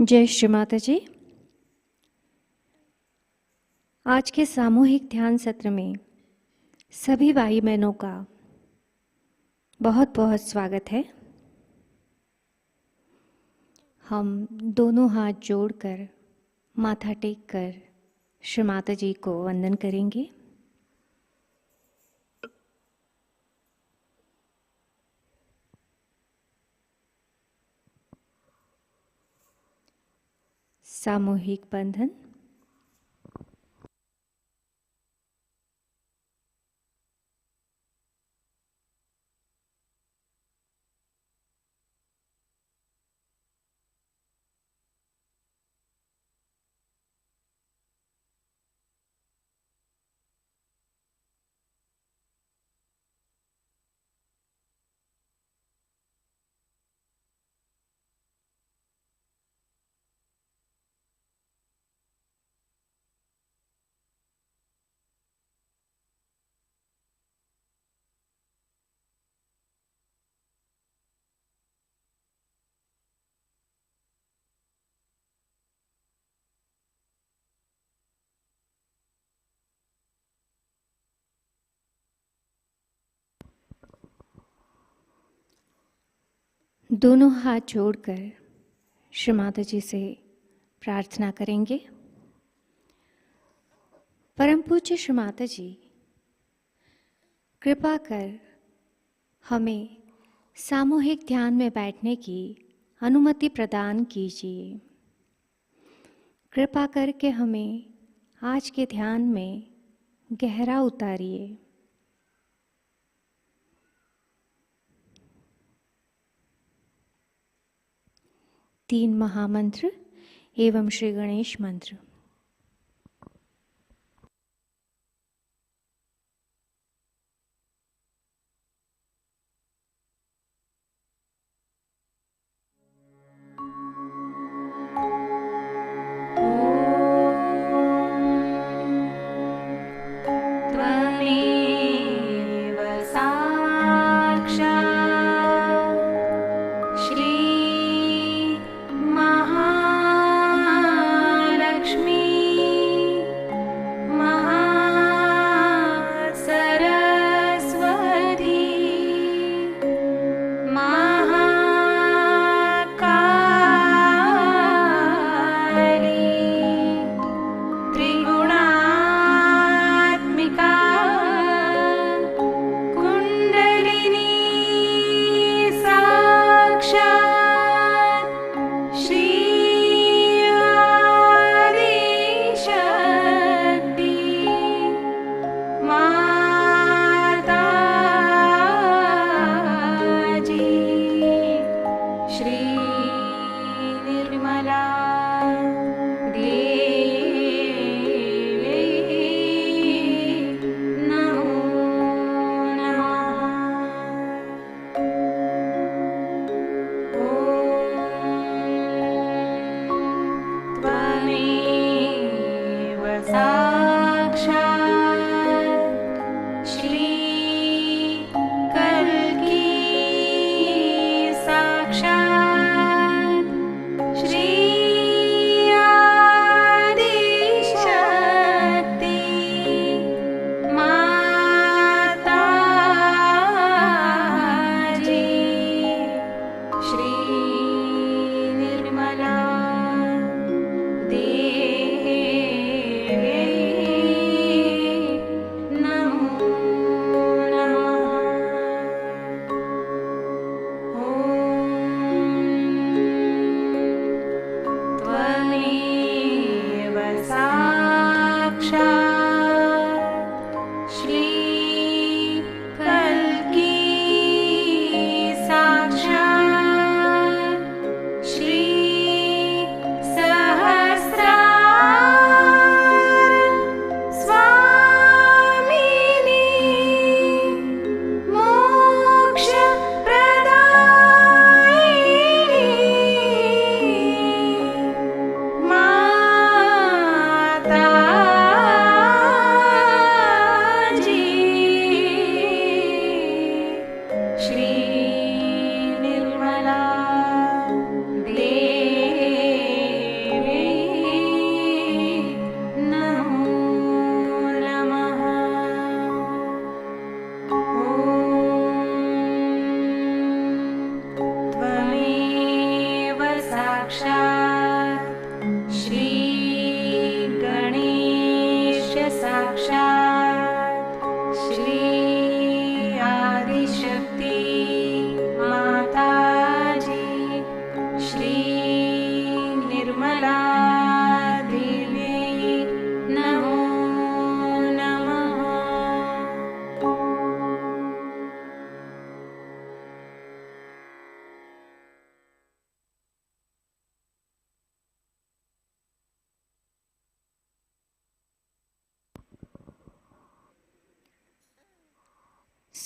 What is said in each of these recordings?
जय श्री माताजी। आज के सामूहिक ध्यान सत्र में सभी भाई बहनों का बहुत बहुत स्वागत है। हम दोनों हाथ जोड़कर माथा टेक कर श्री माताजी को वंदन करेंगे। सामूहिक बंधन। दोनों हाथ जोड़कर श्री माताजी से प्रार्थना करेंगे। परम पूज्य श्री माताजी, कृपा कर हमें सामूहिक ध्यान में बैठने की अनुमति प्रदान कीजिए। कृपा करके हमें आज के ध्यान में गहरा उतारिए। तीन महामंत्र एवं श्री गणेश मंत्र। श्री महालक्ष्मी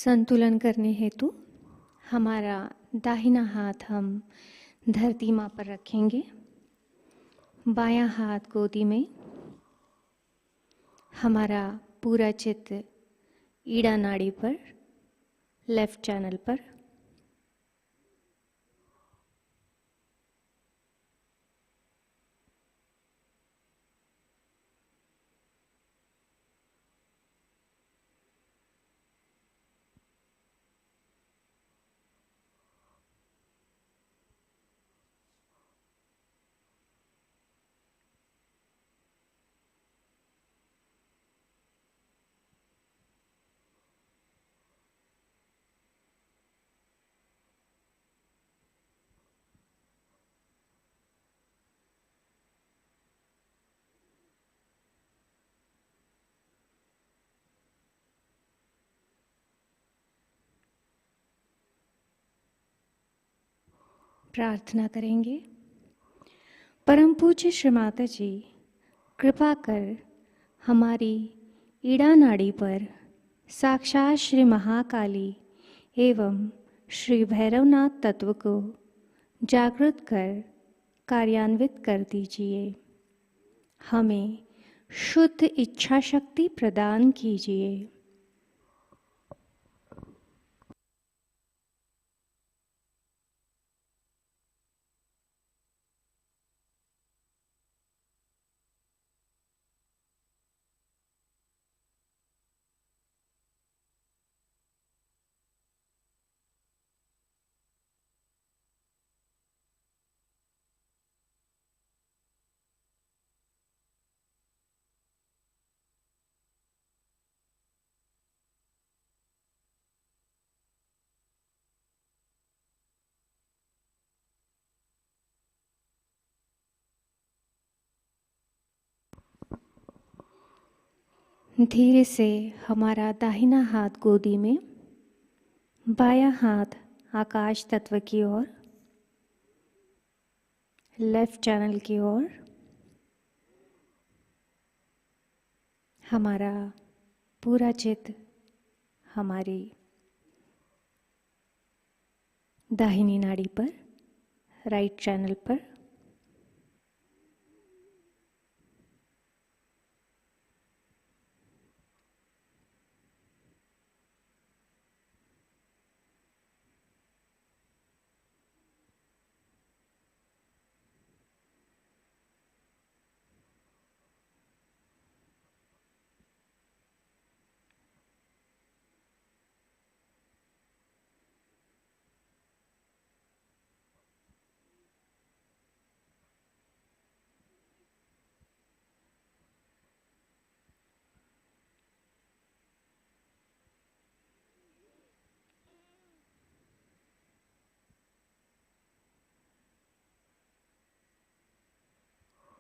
संतुलन करने हेतु हमारा दाहिना हाथ हम धरती माँ पर रखेंगे, बायां हाथ गोदी में, हमारा पूरा चित्त ईड़ा नाड़ी पर, लेफ्ट चैनल पर। प्रार्थना करेंगे। परम पूज्य श्री माताजी, कृपा कर हमारी ईड़ा नाड़ी पर साक्षात श्री महाकाली एवं श्री भैरवनाथ तत्व को जागृत कर कार्यान्वित कर दीजिए। हमें शुद्ध इच्छा शक्ति प्रदान कीजिए। धीरे से हमारा दाहिना हाथ गोदी में, बायां हाथ आकाश तत्व की ओर, लेफ्ट चैनल की ओर। हमारा पूरा चित्त हमारी दाहिनी नाड़ी पर, राइट चैनल पर।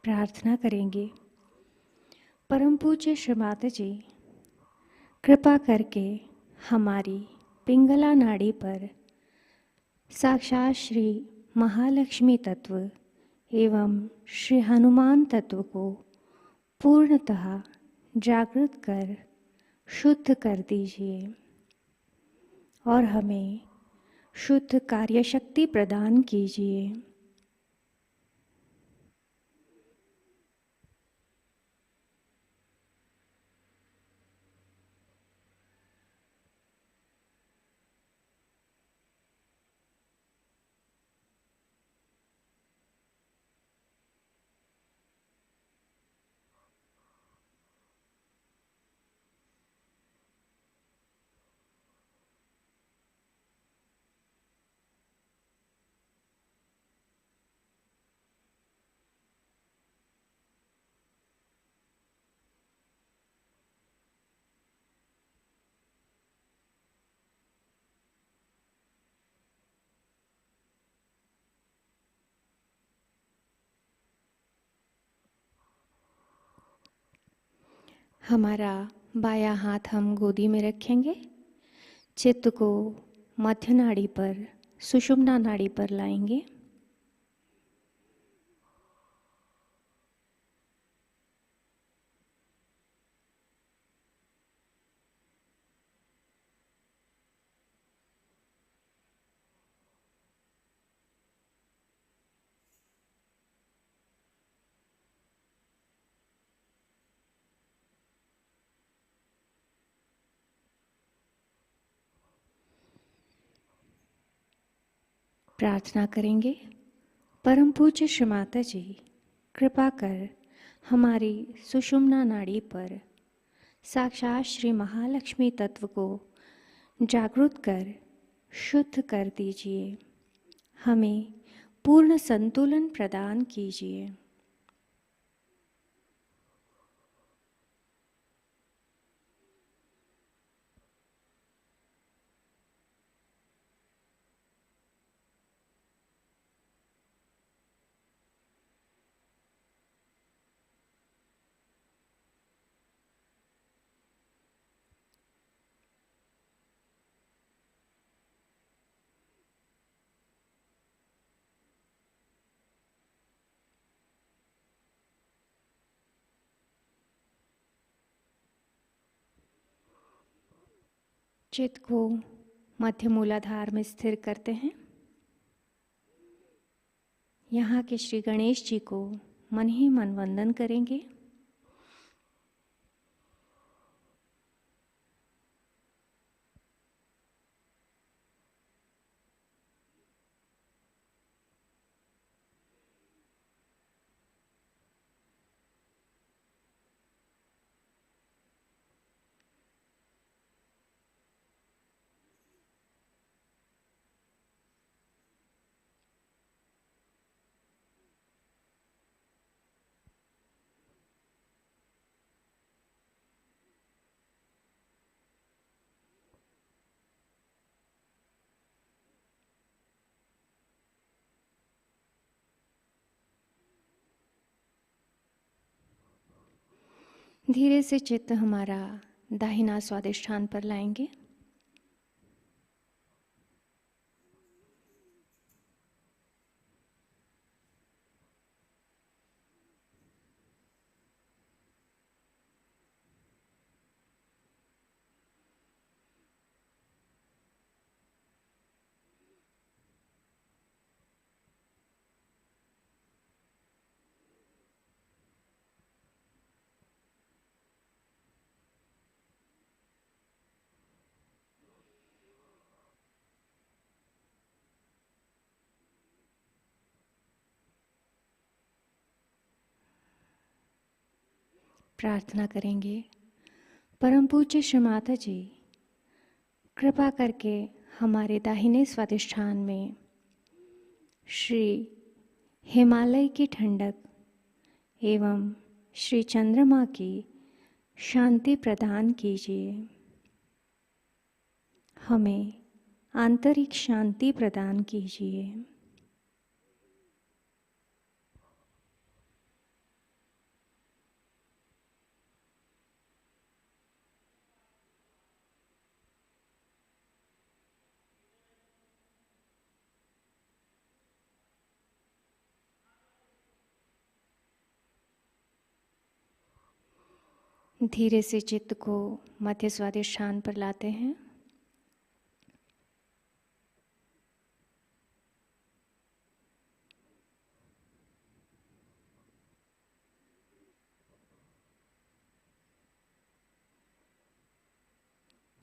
प्रार्थना करेंगे। परम पूज्य श्री माताजी, कृपा करके हमारी पिंगला नाड़ी पर साक्षात श्री महालक्ष्मी तत्व एवं श्री हनुमान तत्व को पूर्णतः जागृत कर शुद्ध कर दीजिए और हमें शुद्ध कार्यशक्ति प्रदान कीजिए। हमारा बायां हाथ हम गोदी में रखेंगे, चित्त को मध्य नाड़ी पर, सुषुम्ना नाड़ी पर लाएंगे। प्रार्थना करेंगे, परम पूज्य श्री माता जी कृपा कर हमारी सुषुम्ना नाड़ी पर साक्षात श्री महालक्ष्मी तत्व को जागृत कर शुद्ध कर दीजिए। हमें पूर्ण संतुलन प्रदान कीजिए। चित्त को मध्य मूलाधार में स्थिर करते हैं। यहाँ के श्री गणेश जी को मन ही मन वंदन करेंगे। धीरे से चित्त हमारा दाहिना स्वादिष्ठान पर लाएंगे। प्रार्थना करेंगे, परम पूज्य श्री माता जी कृपा करके हमारे दाहिने स्वादिष्ठान में श्री हिमालय की ठंडक एवं श्री चंद्रमा की शांति प्रदान कीजिए। हमें आंतरिक शांति प्रदान कीजिए। धीरे से चित्त को मध्य स्वादिष्ठान पर लाते हैं।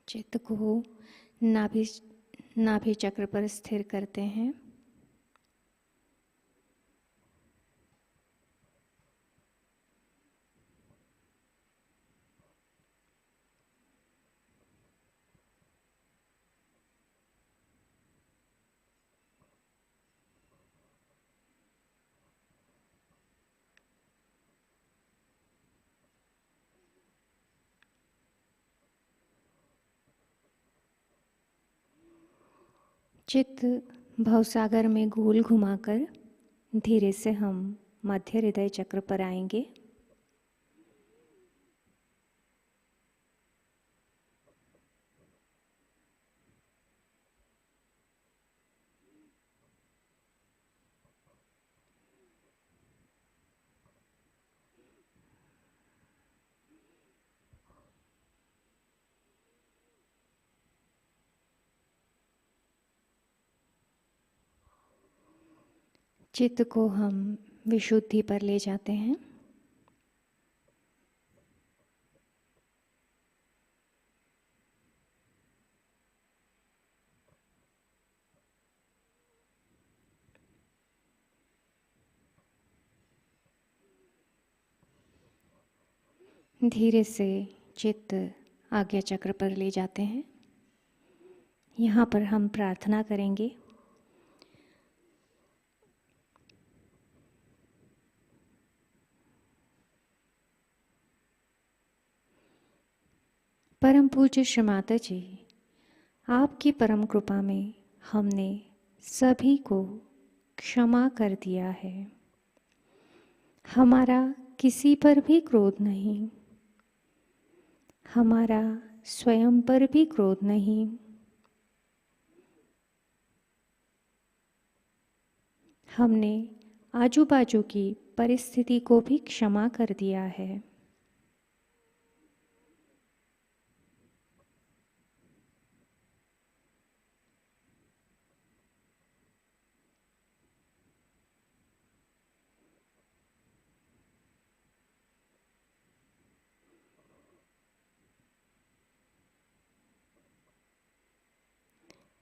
चित्त को नाभि चक्र पर स्थिर करते हैं। चित्त भवसागर में गोल घुमाकर धीरे से हम मध्य हृदय चक्र पर आएंगे। चित्त को हम विशुद्धि पर ले जाते हैं। धीरे से चित्त आज्ञा चक्र पर ले जाते हैं। यहाँ पर हम प्रार्थना करेंगे। परम पूज्य श्री माता जी, आपकी परम कृपा में हमने सभी को क्षमा कर दिया है। हमारा किसी पर भी क्रोध नहीं, हमारा स्वयं पर भी क्रोध नहीं। हमने आजू बाजू की परिस्थिति को भी क्षमा कर दिया है।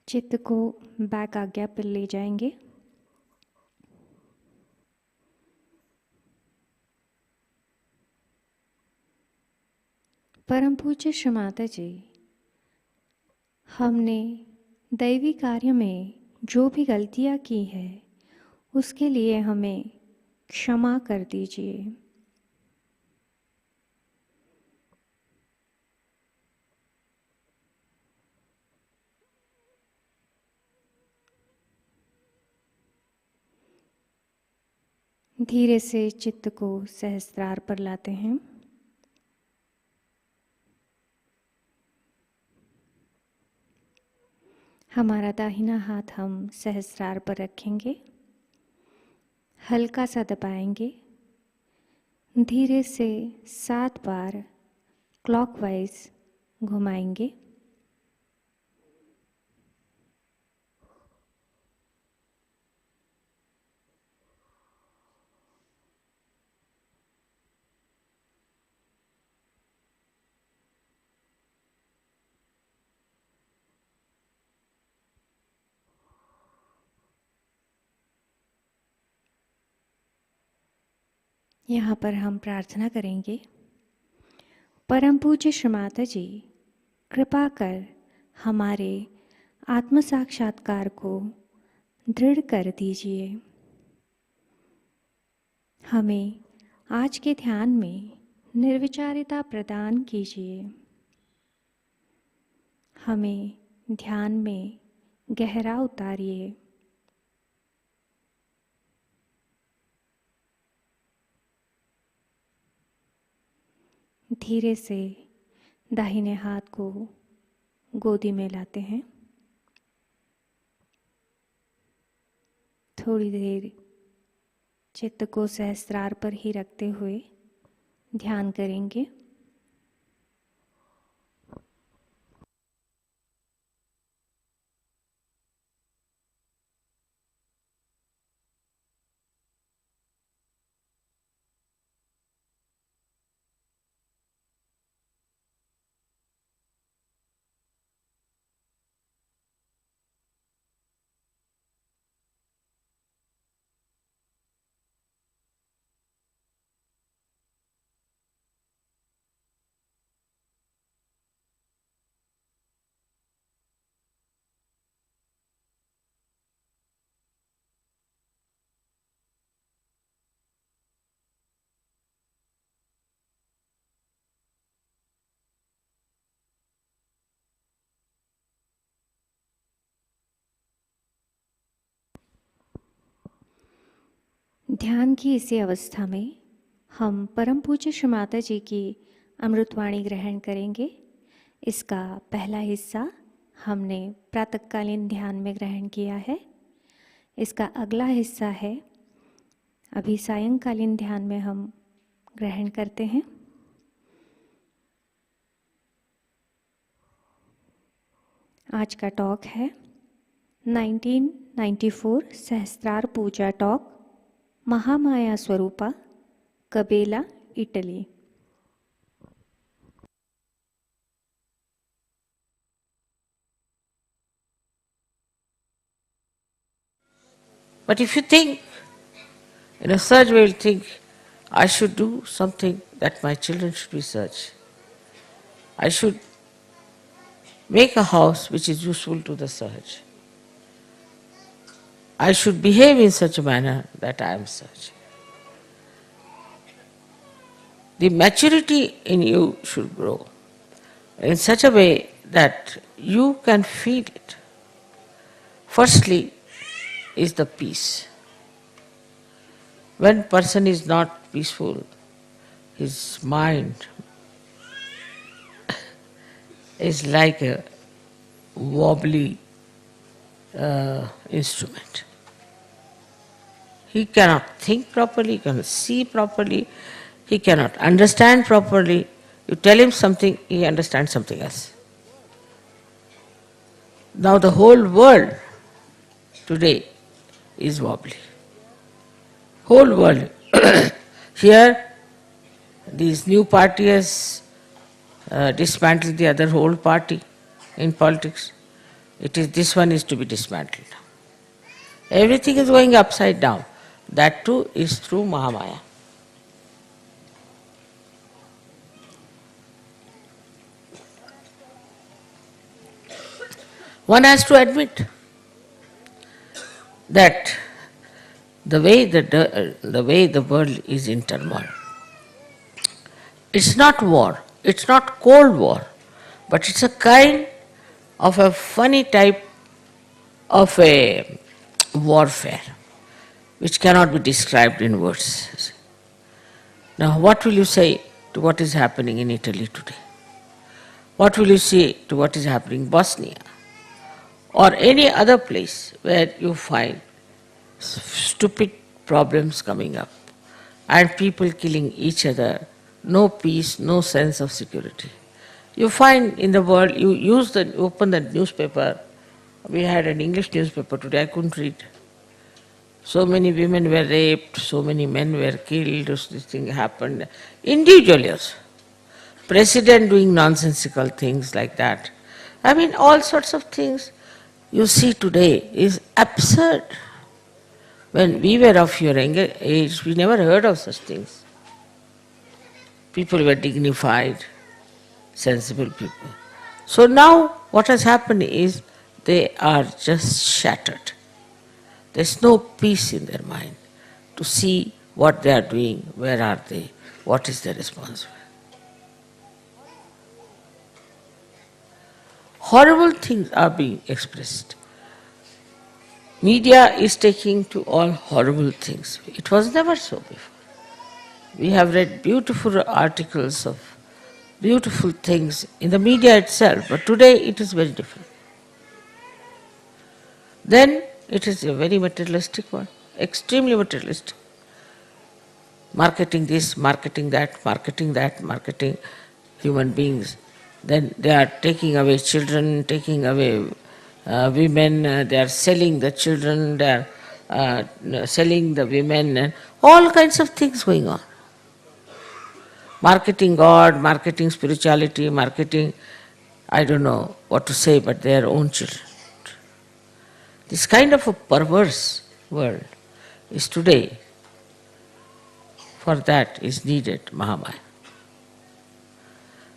चित्त को बैक आज्ञा पर ले जाएंगे। परम पूज्य श्री माता जी, हमने दैवी कार्य में जो भी गलतियाँ की है उसके लिए हमें क्षमा कर दीजिए। धीरे से चित्त को सहस्त्रार पर लाते हैं। हमारा दाहिना हाथ हम सहस्त्रार पर रखेंगे, हल्का सा दबाएंगे। धीरे से 7 बार क्लॉकवाइज घुमाएंगे। यहाँ पर हम प्रार्थना करेंगे। परम पूज्य श्री माता जी, कृपा कर हमारे आत्म साक्षात्कार को दृढ़ कर दीजिए। हमें आज के ध्यान में निर्विचारिता प्रदान कीजिए। हमें ध्यान में गहरा उतारिए। धीरे से दाहिने हाथ को गोदी में लाते हैं। थोड़ी देर चित्त को सहस्त्रार पर ही रखते हुए ध्यान करेंगे। ध्यान की इसी अवस्था में हम परम पूज्य श्री माता जी की अमृतवाणी ग्रहण करेंगे। इसका पहला हिस्सा हमने प्रातःकालीन ध्यान में ग्रहण किया है। इसका अगला हिस्सा है अभी सायंकालीन ध्यान में हम ग्रहण करते हैं। आज का टॉक है 1994 सहस्त्रार पूजा talk, Mahamaya Swarupa, कबेला, Italy. But if you think, in a surge way, you'll think, I should do something that my children should be such. I should make a house which is useful to the Sahaj. I should behave in such a manner that I am such. The maturity in you should grow in such a way that you can feel it. Firstly is the peace. When person is not peaceful, his mind is like a wobbly instrument. He cannot think properly, he cannot see properly, he cannot understand properly. You tell him something, he understands something else. Now the whole world today is wobbly. Whole world. Here, this new party has dismantled the other whole party in politics. This one is to be dismantled. Everything is going upside down. That too is through Mahamaya. One has to admit that the way the world is in turmoil, it's not war, it's not cold war, but it's a kind of a funny type of a warfare which cannot be described in words. Now, what will you say to what is happening in Italy today? What will you say to what is happening in Bosnia? Or any other place where you find stupid problems coming up and people killing each other, no peace, no sense of security. You find in the world, you open the newspaper. We had an English newspaper today, I couldn't read. So many women were raped, so many men were killed, this thing happened. Individually also. President doing nonsensical things like that. I mean, all sorts of things you see today is absurd. When we were of your younger age, we never heard of such things. People were dignified, sensible people. So now what has happened is they are just shattered. There's no peace in their mind to see what they are doing, where are they, what is their responsibility. Horrible things are being expressed. Media is taking to all horrible things. It was never so before. We have read beautiful articles of beautiful things in the media itself, but today it is very different. Then it is a very materialistic one, extremely materialistic. Marketing this, marketing that, marketing human beings. Then they are taking away children, taking away women, they are selling the children, they are selling the women, and all kinds of things going on. Marketing God, marketing spirituality, marketing, I don't know what to say, but their own children. This kind of a perverse world is today. For that is needed Mahamaya,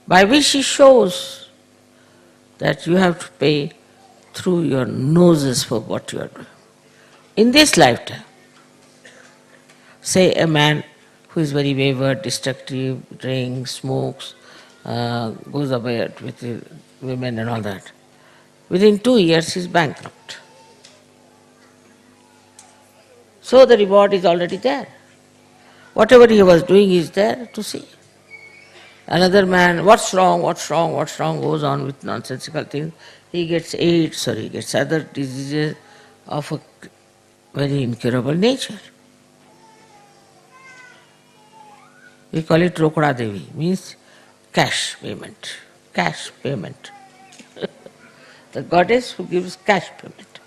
by which he shows that you have to pay through your noses for what you are doing. In this lifetime, say a man who is very wayward, destructive, drinks, smokes, goes away with women and all that. Within 2 years he is bankrupt. So the reward is already there. Whatever he was doing is there to see. Another man, what's wrong, goes on with nonsensical things. He gets AIDS or he gets other diseases of a very incurable nature. We call it Rokda Devi, means cash payment. Cash payment. The goddess who gives cash payment.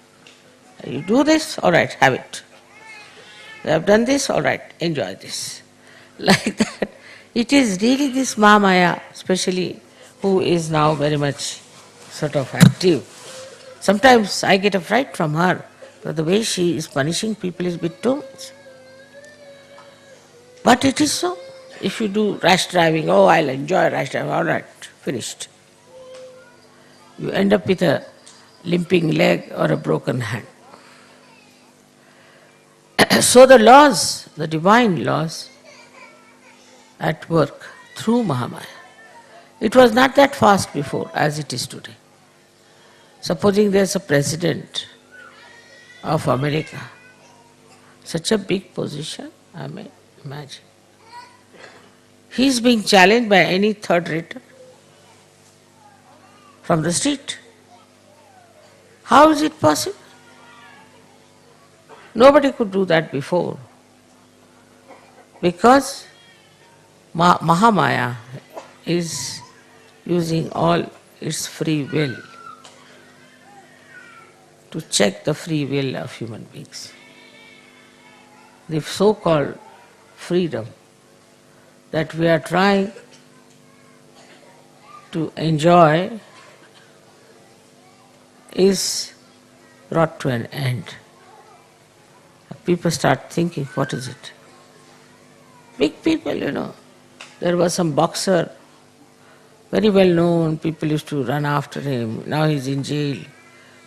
You do this, all right, have it. You have done this, all right, enjoy this. Like that. It is really this Mahamaya, especially, who is now very much sort of active. Sometimes I get a fright from her, but the way she is punishing people is a bit too much. But it is so. If you do rash driving, oh, I'll enjoy rash driving, all right, finished. You end up with a limping leg or a broken hand. So the laws, the divine laws at work through Mahamaya. It was not that fast before as it is today. Supposing there's a president of America, such a big position, I mean, imagine. He's being challenged by any third rater from the street. How is it possible? Nobody could do that before. Because Mahamaya is using all its free will to check the free will of human beings. The so-called freedom that we are trying to enjoy is brought to an end. People start thinking, what is it? Big people, There was some boxer, very well known, people used to run after him. Now he's in jail.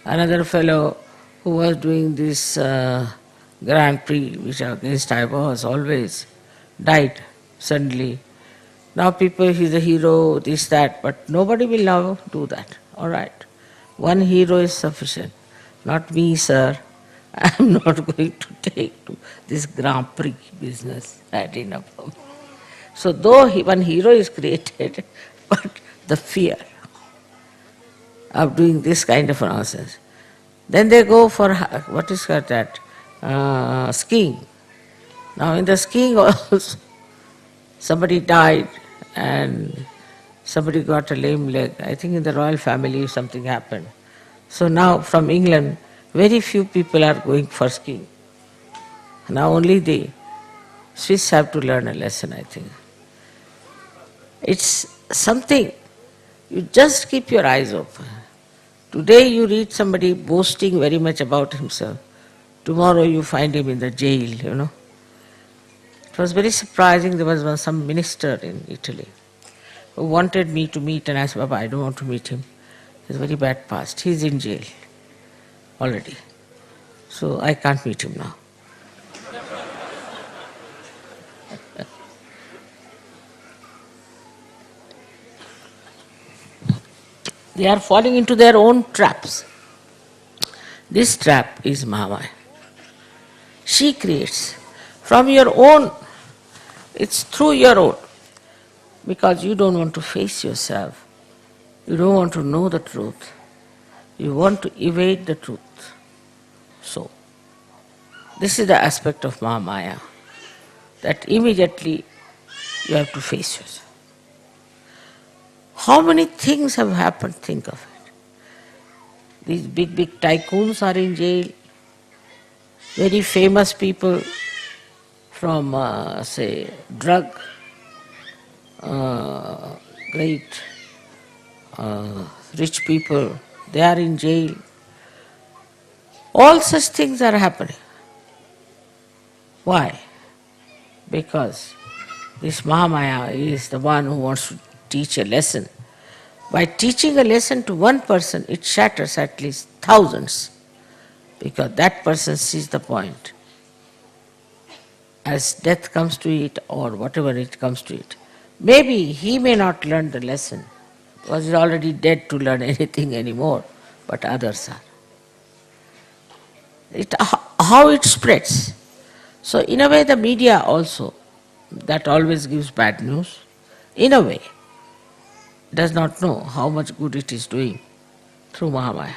Another fellow who was doing this Grand Prix, which against I was always, died suddenly. Now people, he's a hero, this, that, but nobody will now do that. All right. One hero is sufficient. Not me, sir. I am not going to take to this Grand Prix business. That enough for me. So though one hero is created, but the fear of doing this kind of nonsense. Then they go for, what is called that, skiing. Now in the skiing also, somebody died and somebody got a lame leg. I think in the royal family something happened. So now from England, very few people are going for skiing. Now only the Swiss have to learn a lesson, I think. It's something, you just keep your eyes open. Today you read somebody boasting very much about himself. Tomorrow you find him in the jail, It was very surprising. There was some minister in Italy who wanted me to meet, and I said, Baba, I don't want to meet him. He has very bad past. He's in jail already. So I can't meet him now. They are falling into their own traps. This trap is Mahamaya. She creates. From your own, it's through your own. Because you don't want to face yourself. You don't want to know the truth. You want to evade the truth. So, this is the aspect of Mahamaya, that immediately you have to face yourself. How many things have happened, think of it. These big tycoons are in jail. Very famous people from, say, drug, great rich people, they are in jail. All such things are happening. Why? Because this Mahamaya is the one who wants to teach a lesson. By teaching a lesson to one person, it shatters at least thousands, because that person sees the point. As death comes to it, or whatever it comes to it, maybe he may not learn the lesson, because he's already dead to learn anything anymore, but others are. How it spreads. So in a way the media also, that always gives bad news, in a way, does not know how much good it is doing through Mahamaya.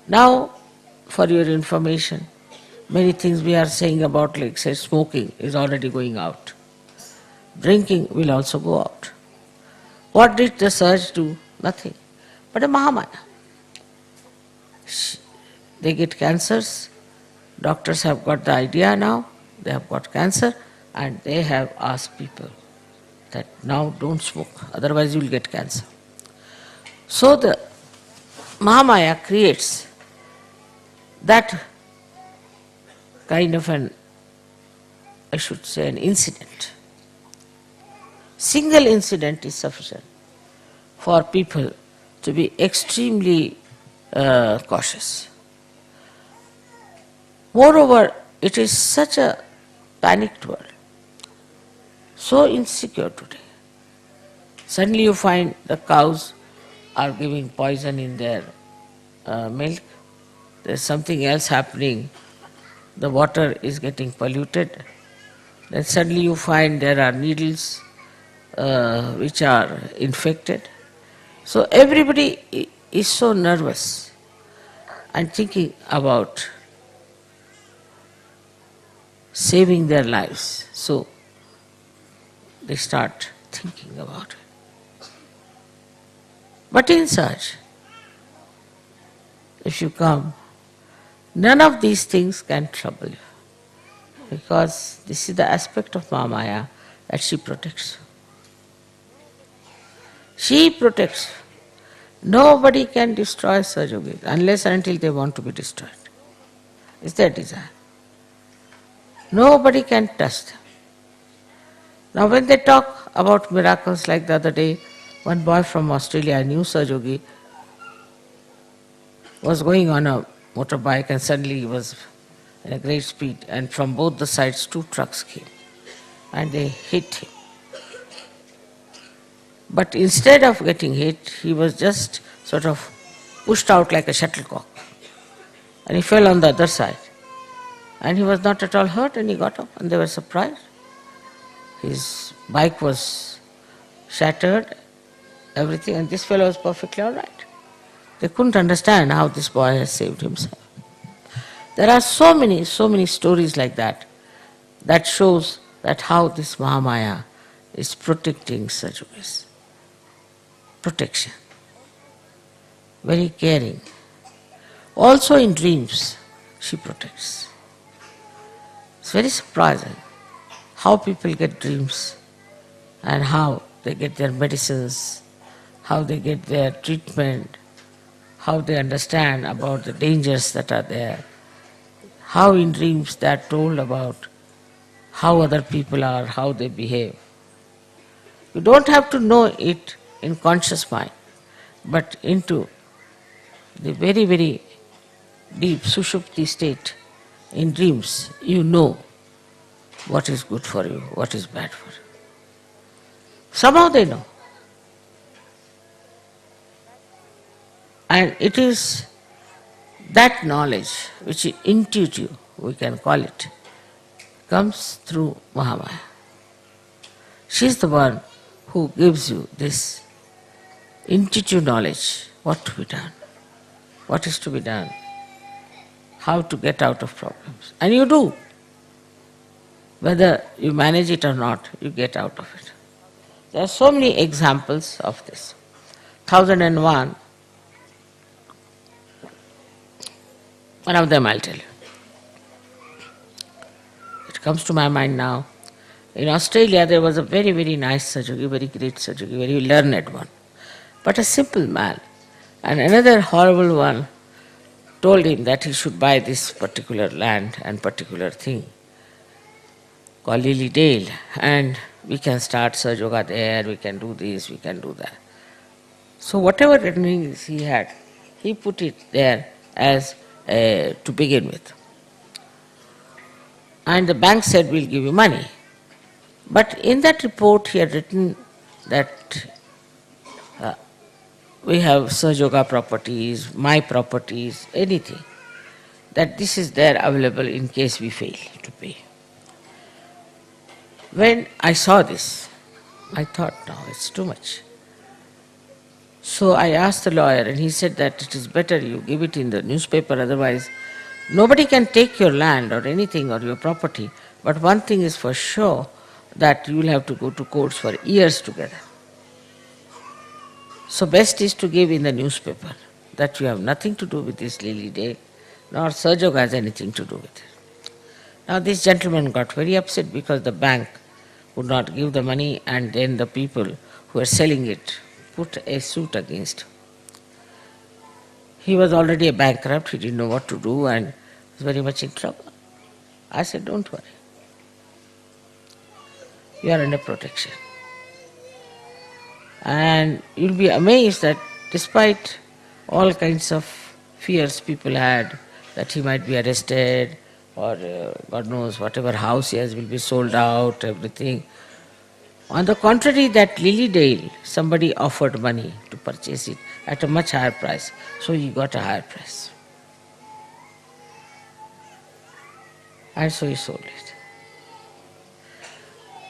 Now, for your information, many things we are saying about, like say, smoking is already going out. Drinking will also go out. What did the surge do? Nothing. But a Mahamaya. They get cancers. Doctors have got the idea now. They have got cancer, and they have asked people that now don't smoke, otherwise you will get cancer. So the Mahamaya creates that kind of an I should say, an incident. Single incident is sufficient for people to be extremely cautious. Moreover, it is such a panicked world, so insecure today. Suddenly you find the cows are giving poison in their milk, there's something else happening, the water is getting polluted, then suddenly you find there are needles which are infected. So everybody is so nervous and thinking about saving their lives. So they start thinking about it. But in such, if you come, none of these things can trouble you. Because this is the aspect of Maya that she protects. She protects. Nobody can destroy Sahaja unless and until they want to be destroyed. It's their desire. Nobody can touch them. Now when they talk about miracles, like the other day, one boy from Australia, I knew Sahaja was going on a motorbike and suddenly he was in a great speed, and from both the sides 2 trucks came and they hit him. But instead of getting hit, he was just sort of pushed out like a shuttlecock, and he fell on the other side. And he was not at all hurt, and he got up and they were surprised. His bike was shattered, everything, and this fellow was perfectly all right. They couldn't understand how this boy has saved himself. There are so many stories like that, that shows that how this Mahamaya is protecting such ways. Protection. Very caring. Also in dreams, she protects. It's very surprising how people get dreams and how they get their medicines, how they get their treatment, how they understand about the dangers that are there, how in dreams they are told about how other people are, how they behave. You don't have to know it in conscious mind, but into the very, very deep sushupti state, in dreams, you know what is good for you, what is bad for you. Somehow they know. And it is that knowledge, which is intuitive, we can call it, comes through Mahamaya. She is the one who gives you this intuitive knowledge, what to be done, what is to be done, how to get out of problems. And you do. Whether you manage it or not, you get out of it. There are so many examples of this. 1001, one of them I'll tell you. It comes to my mind now. In Australia there was a very, very nice Sahaja, very great Sahaja, very learned one, but a simple man. And another horrible one told him that he should buy this particular land and particular thing called Lily Dale, and we can start Sahaja Yoga there, we can do this, we can do that. So whatever earnings he had, he put it there as to begin with. And the bank said, we'll give you money. But in that report he had written that we have Sahaja Yoga properties, my properties, anything, that this is there available in case we fail to pay. When I saw this, I thought, no, it's too much. So I asked the lawyer, and he said that it is better you give it in the newspaper, otherwise nobody can take your land or anything or your property, but one thing is for sure, that you will have to go to courts for years together. So best is to give in the newspaper that you have nothing to do with this Lily Day, nor Sahaja Yoga has anything to do with it. Now this gentleman got very upset because the bank would not give the money, and then the people who were selling it put a suit against him. He was already a bankrupt, he didn't know what to do and was very much in trouble. I said, don't worry. you are under protection. And you'll be amazed that despite all kinds of fears people had, that he might be arrested or God knows whatever house he has will be sold out, everything. On the contrary, that Lilydale, somebody offered money to purchase it at a much higher price. So he got a higher price. And so he sold it.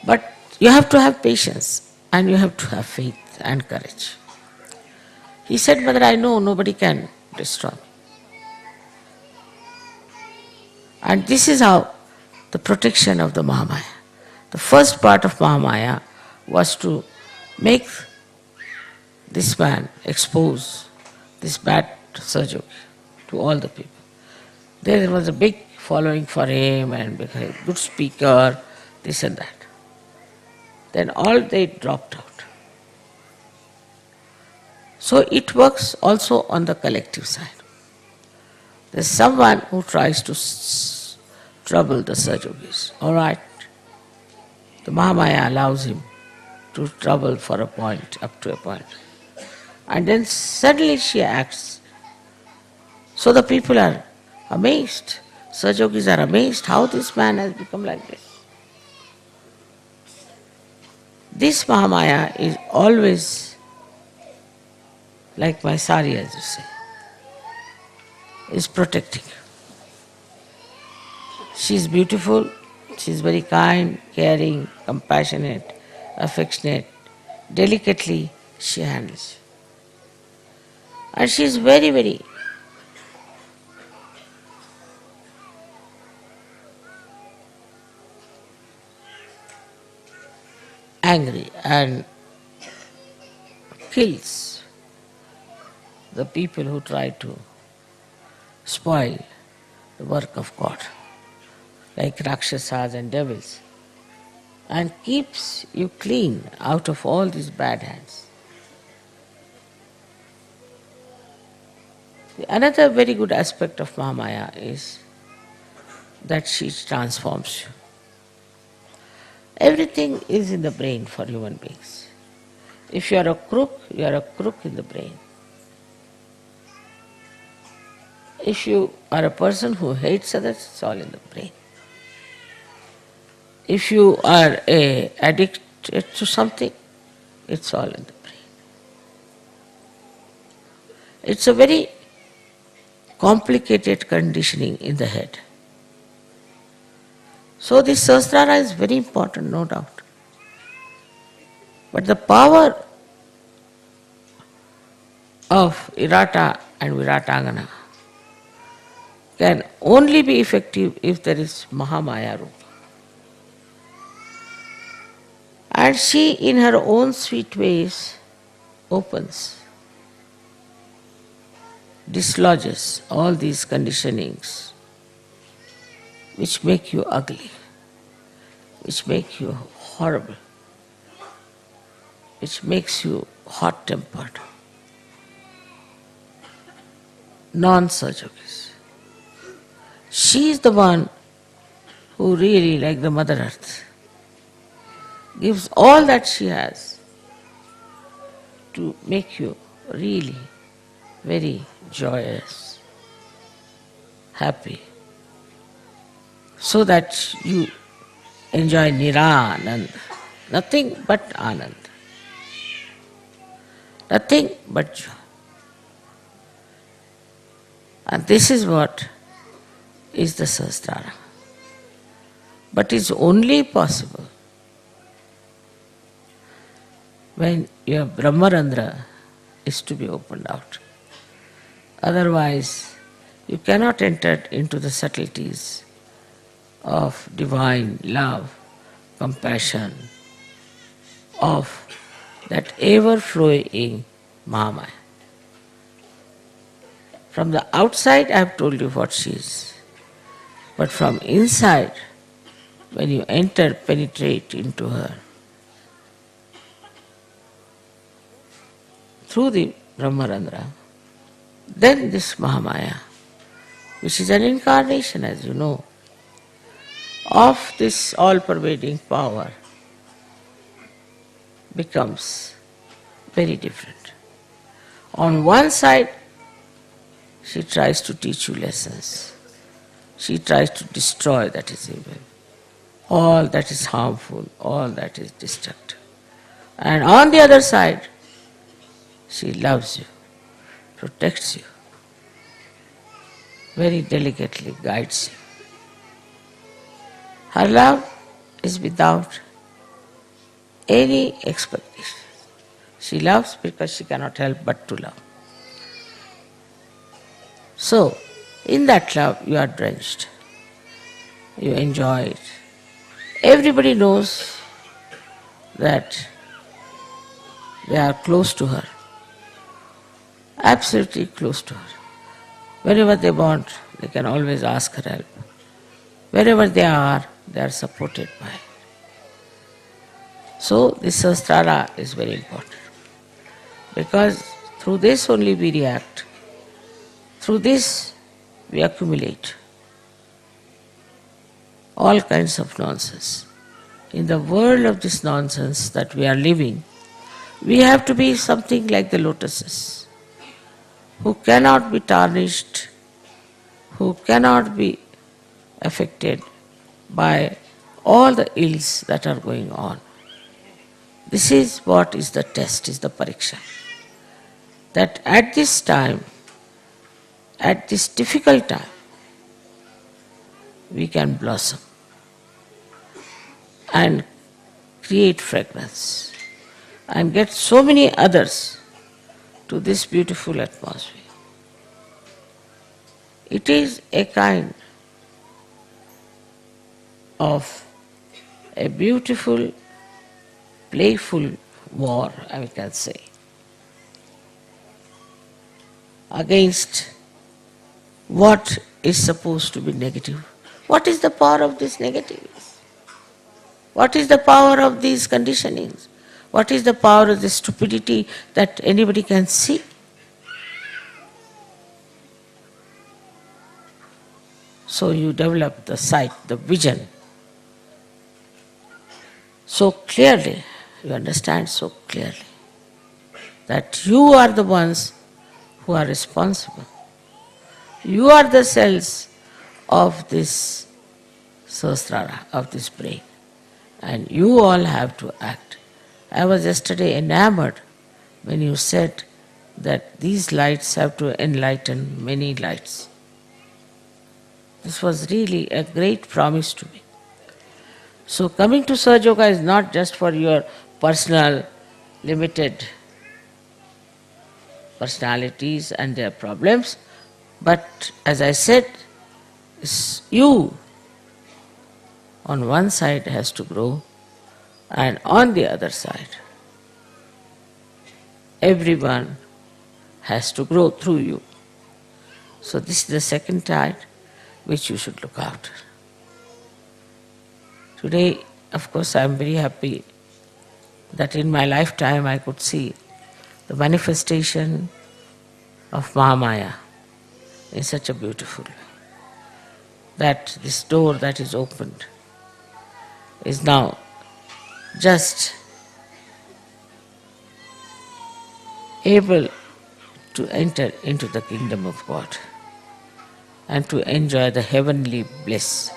But you have to have patience and you have to have faith and courage. He said, Mother, I know nobody can destroy me. And this is how the protection of the Mahamaya. The first part of Mahamaya was to make this man expose this bad Sahaja to all the people. There was a big following for him and became a good speaker, this and that. Then all they dropped out. So it works also on the collective side. There's someone who tries to trouble the Sahajogis. All right, the Mahamaya allows him to trouble for a point, up to a point. And then suddenly she acts. So the people are amazed. Sahajogis are amazed how this man has become like this. This Mahamaya is always like my sari, as you say, is protecting. She is beautiful, she is very kind, caring, compassionate, affectionate. Delicately she handles. And she is very, very angry and kills the people who try to spoil the work of God, like Rakshasas and devils, and keeps you clean out of all these bad hands. Another very good aspect of Mahamaya is that she transforms you. Everything is in the brain for human beings. If you are a crook, you are a crook in the brain. If you are a person who hates others, it's all in the brain. If you are addicted to something, it's all in the brain. It's a very complicated conditioning in the head. So this Sahasrara is very important, no doubt. But the power of Irata and Viratangana can only be effective if there is Mahamaya Rupa. And she, in her own sweet ways, opens, dislodges all these conditionings which make you ugly, which make you horrible, which makes you hot-tempered, non-Sahajogis. She is the one who really, like the Mother Earth, gives all that she has to make you really very joyous, happy, so that you enjoy Niranand, nothing but Anand, nothing but joy. And this is what is the Sahasrara. But it's only possible when your Brahmarandra is to be opened out. Otherwise, you cannot enter into the subtleties of divine love, compassion, of that ever-flowing Mahamaya. From the outside, I have told you what she is. But from inside, when you enter, penetrate into her, through the Brahmarandra, then this Mahamaya, which is an incarnation, as you know, of this all-pervading power, becomes very different. On one side, she tries to teach you lessons. She tries to destroy that is evil, all that is harmful, all that is destructive. And on the other side, she loves you, protects you, very delicately guides you. Her love is without any expectation. She loves because she cannot help but to love. So, in that love, you are drenched. You enjoy it. Everybody knows that they are close to her, absolutely close to her. Wherever they want, they can always ask her help. Wherever they are supported by her. So, this Sahasrara is very important. Because through this only we react. Through this we accumulate all kinds of nonsense. In the world of this nonsense that we are living, we have to be something like the lotuses, who cannot be tarnished, who cannot be affected by all the ills that are going on. This is what is the test, is the pariksha. That at this time, at this difficult time, we can blossom and create fragrance and get so many others to this beautiful atmosphere. It is a kind of a beautiful, playful war, I can say, against what is supposed to be negative. What is the power of this negativity? What is the power of these conditionings? What is the power of this stupidity that anybody can see? So you develop the sight, the vision so clearly, you understand so clearly that you are the ones who are responsible. You are the cells of this sahasrara, of this brain, and you all have to act. I was yesterday enamored when you said that these lights have to enlighten many lights. This was really a great promise to me. So coming to Sahaja Yoga is not just for your personal, limited personalities and their problems, but as I said, you on one side has to grow, and on the other side, everyone has to grow through you. So this is the second tide which you should look after. Today, of course, I am very happy that in my lifetime I could see the manifestation of Mahamaya in such a beautiful way. That this door that is opened is now just able to enter into the kingdom of God and to enjoy the heavenly bliss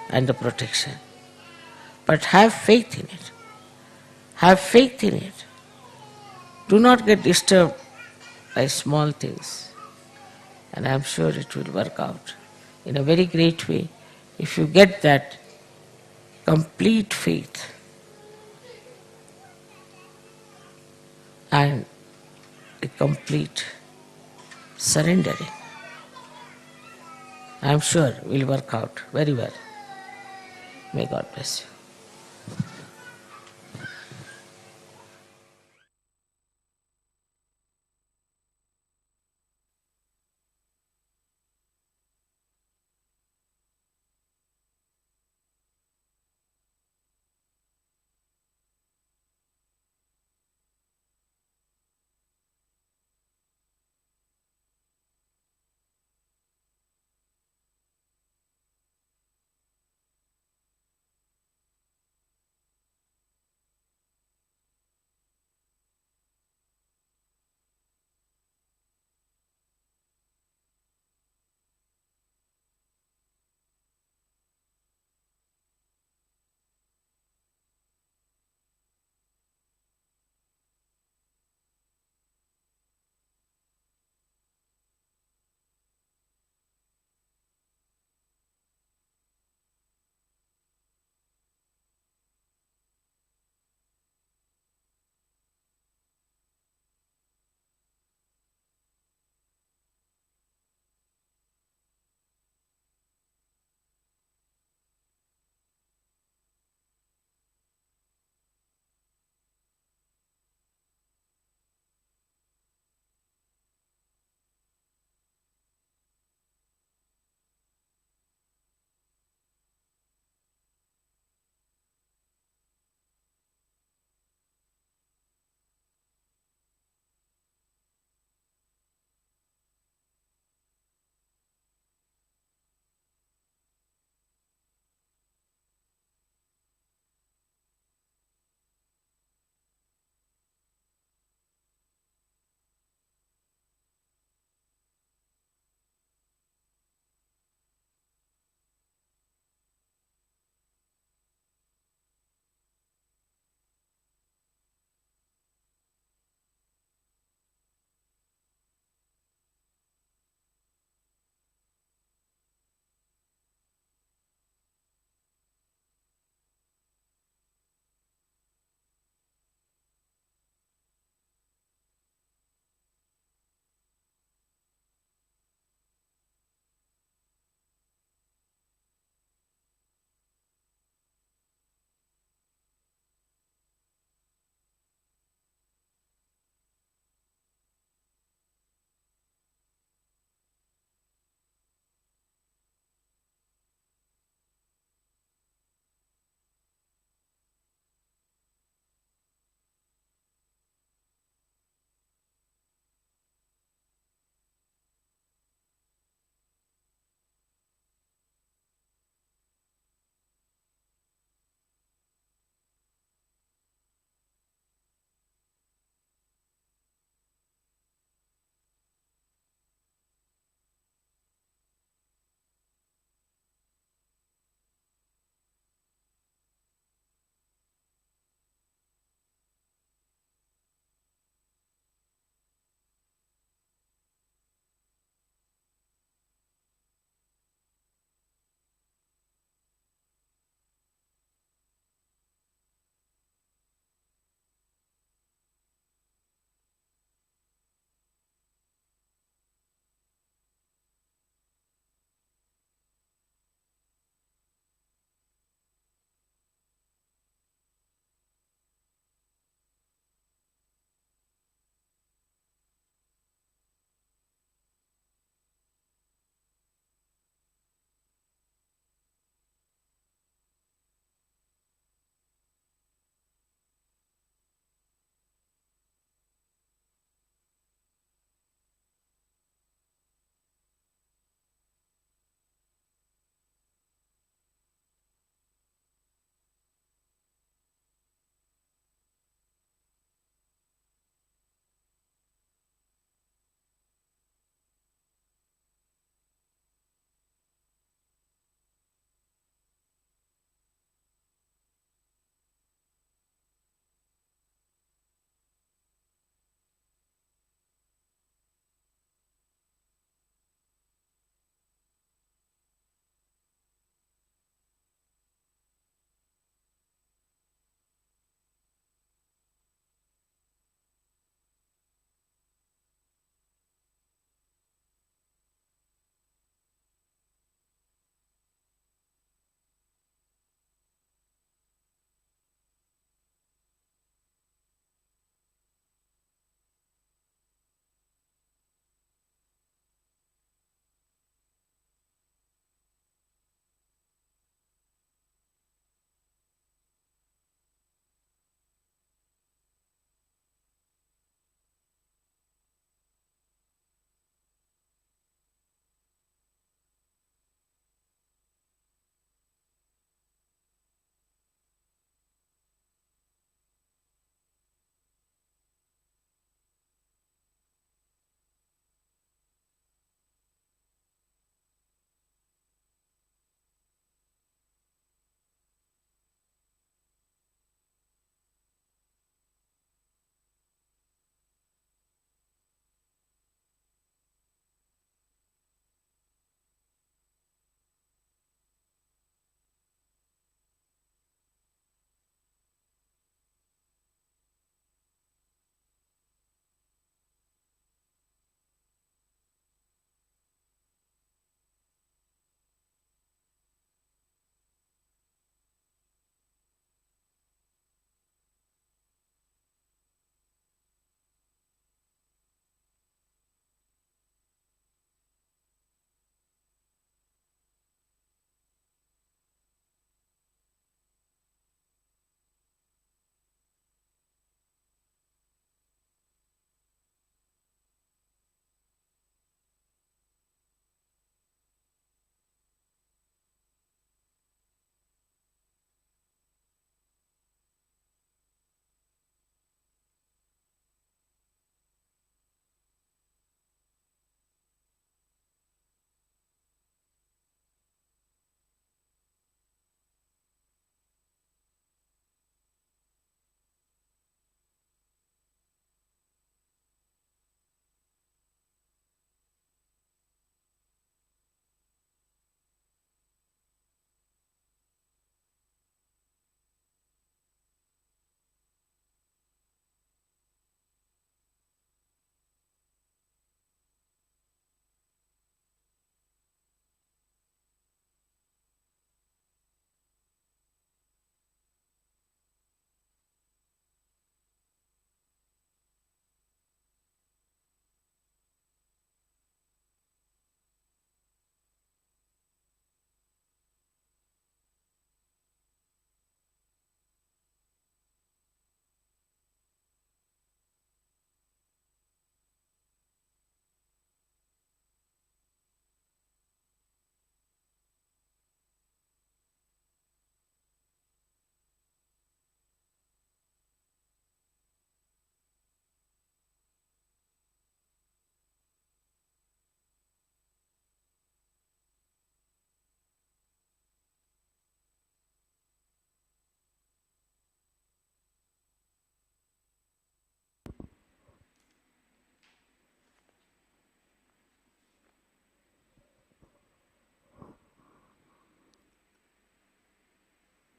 and the protection. But have faith in it. Have faith in it. Do not get disturbed by small things. And I am sure it will work out in a very great way if you get that complete faith and a complete surrendering. I am sure it will work out very well. May God bless you.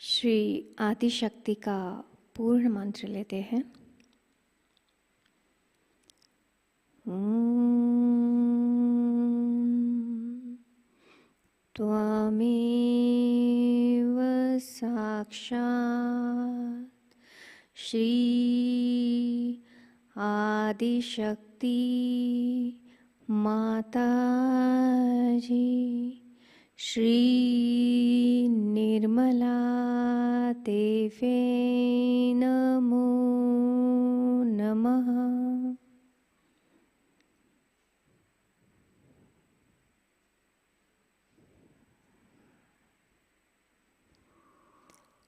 Shri Adishakti का पूर्ण मंत्र लेते हैं। त्वमेव साक्षात् श्री आदिशक्ति माताजी श्री निर्मला देवे नमो नमः।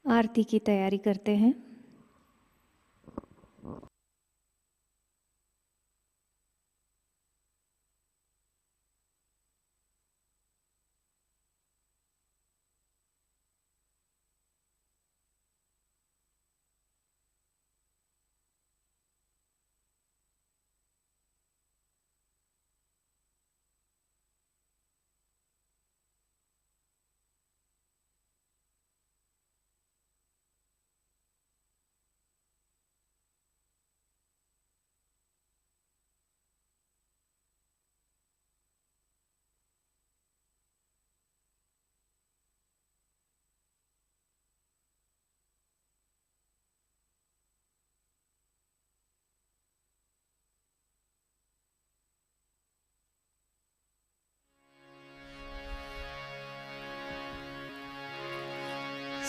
आरती की तैयारी करते हैं।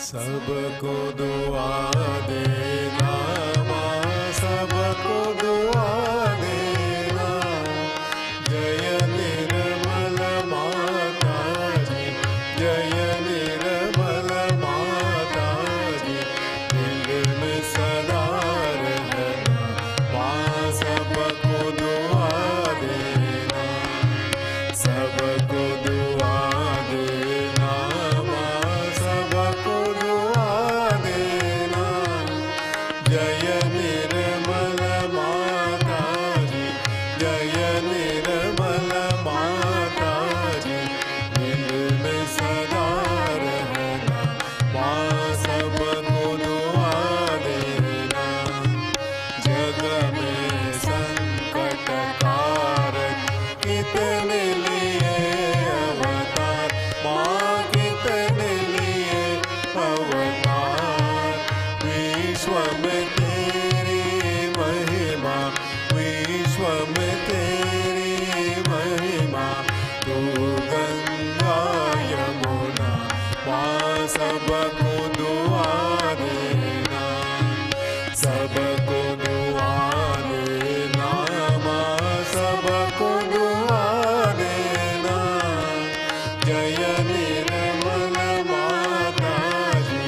सबको दुआ देना माँ, सबको दुआ देना। जय निर्मल माता जी, जय निर्मल माता जी। दिल में सदा रहना माँ, सबको दुआ देना, सबको दुआ देना माँ, सबको दुआ देना। जय निर्मल माता जी, जय निर्मल माता जी। दिल में सदा रहना माँ, सबको दुआ देना। जग में संकट कारक कितने लिए अवतार माँ, कितने लिए अवतार। विश्व में तेरी महिमा, विश्व में तेरी महिमा। तू गंगा यमुना माँ, सबको दुआ देना, सबको दुआ देना माँ, सबको दुआ देना। जय निर्मल माता जी,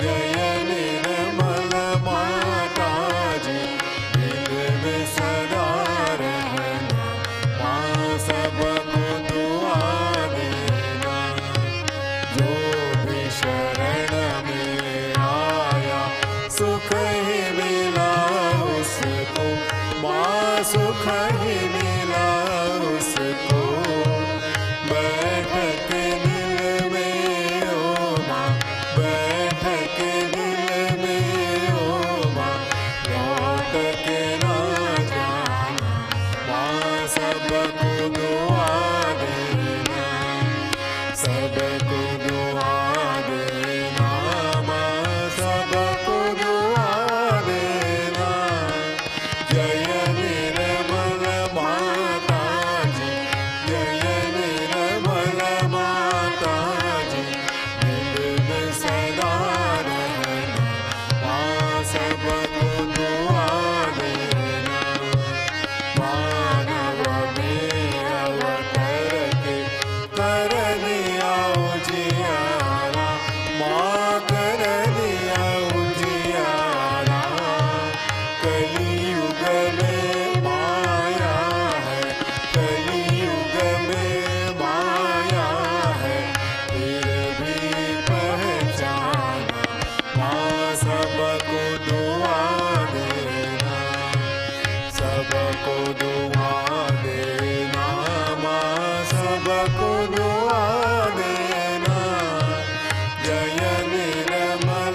जय निर्मल माता जी। दिल में सदा रहना माँ, सबको दुआ देना। जो भी शरण में आया सुख ही मिला उसको माँ, सुख ही मिला उसको। बैठ के दिल में ओ माँ, बैठ के दिल में ओ माँ। लौट के ना जाना माँ, सबको दुआ देना, सबको दुआ देना माँ, सबको दुआ देना। जय निर्मल माता जी, जय निर्मल माता जी। दिल में सदा रहना माँ, सबको दुआ देना। मानव में अवतर के कर लिया उजियारा माँ, कर लिया उजियारा। कलियुग में माया है, कलियुग में माया है। फिर भी पहचाना माँ, सबको दुआ देना, सबको दुआ देना माँ, सबको दुआ देना। जय निर्मल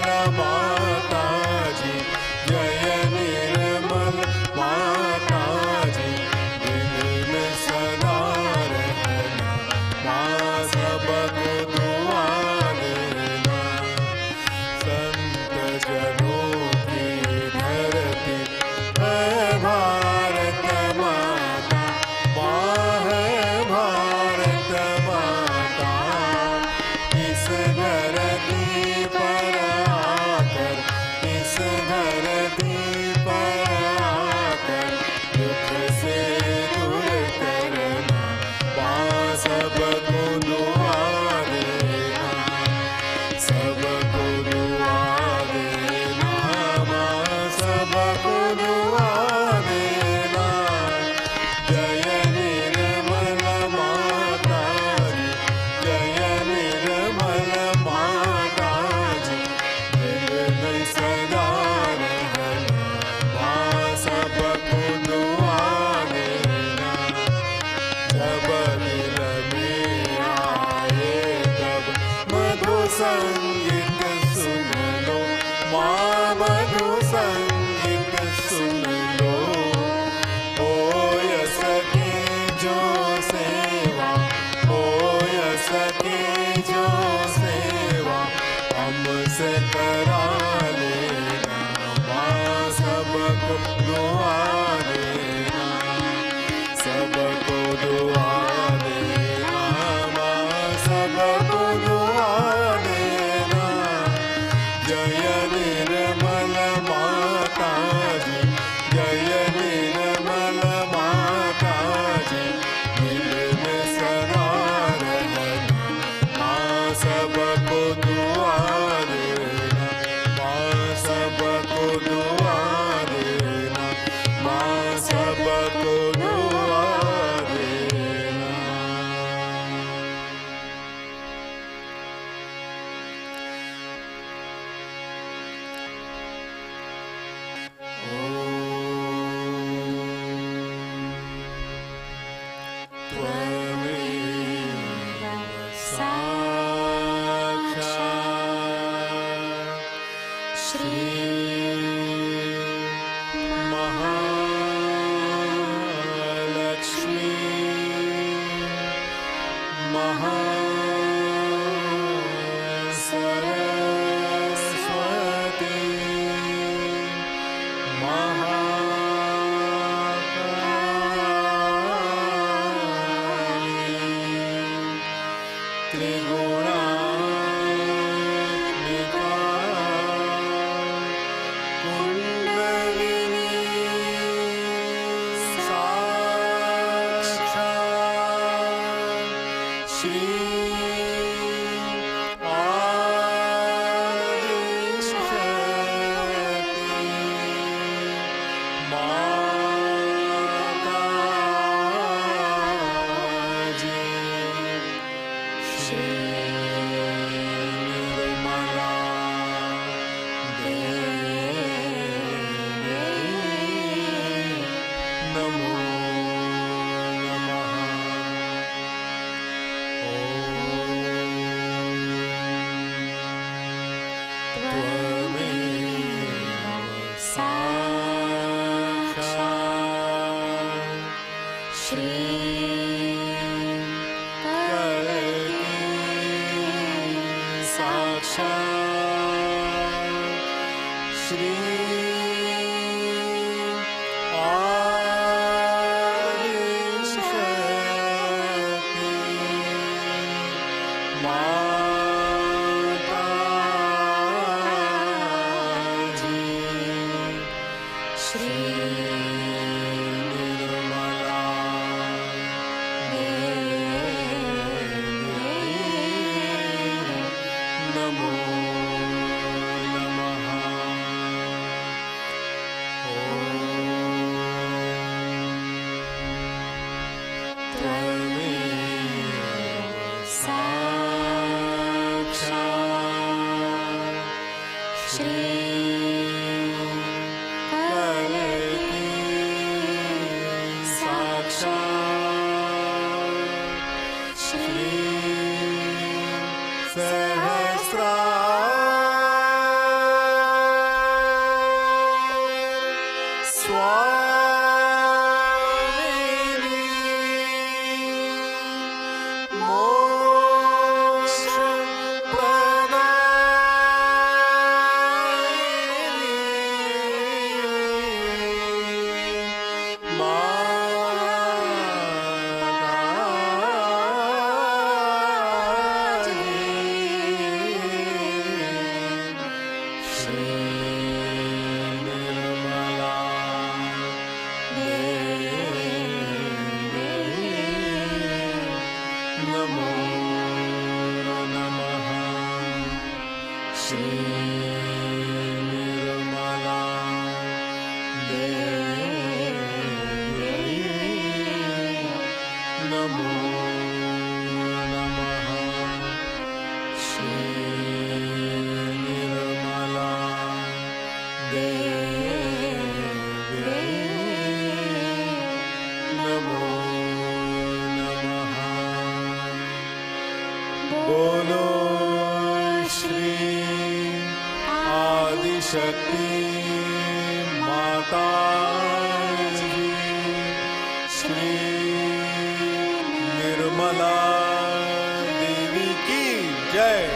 मधु संगीत सुन लो, हो सके जो सेवा, हो सके जो सेवा हमसे करा लेना, माँ सबको दुआ देना, सबको दुआ देना, माँ सबको दुआ देना। जय निर्मल माताजी, जय निर्मल माताजी, दिल में सदा रहना, माँ सबको दुआ देना, माँ सबको दुआ देना, माँ सबको दुआ देना। त्वमेव साक्षात् श्री महालक्ष्मी महासरस्वती महाकाली त्रिगुणात्मिका कुंडलिनी साक्षात् श्री माताजी, श्री निर्मला देवी नमो नमः। त्वमेव साक्षात् श्री साक्षात् श्री आदिशक्ति माताजी, श्री निर्मला नमो नमः। त्वमेव साक्षात् श्री साक्षात् श्री स्वामिनी मोक्ष प्रदायिनी माताजी, श्री निर्मला देवी नमो नमः। श्री निर्मला देवी नमो नमः। श्री निर्मला देवी नमो नमः। बोलो श्री आदिश शक्ति माताजी, श्री निर्मला देवी की जय।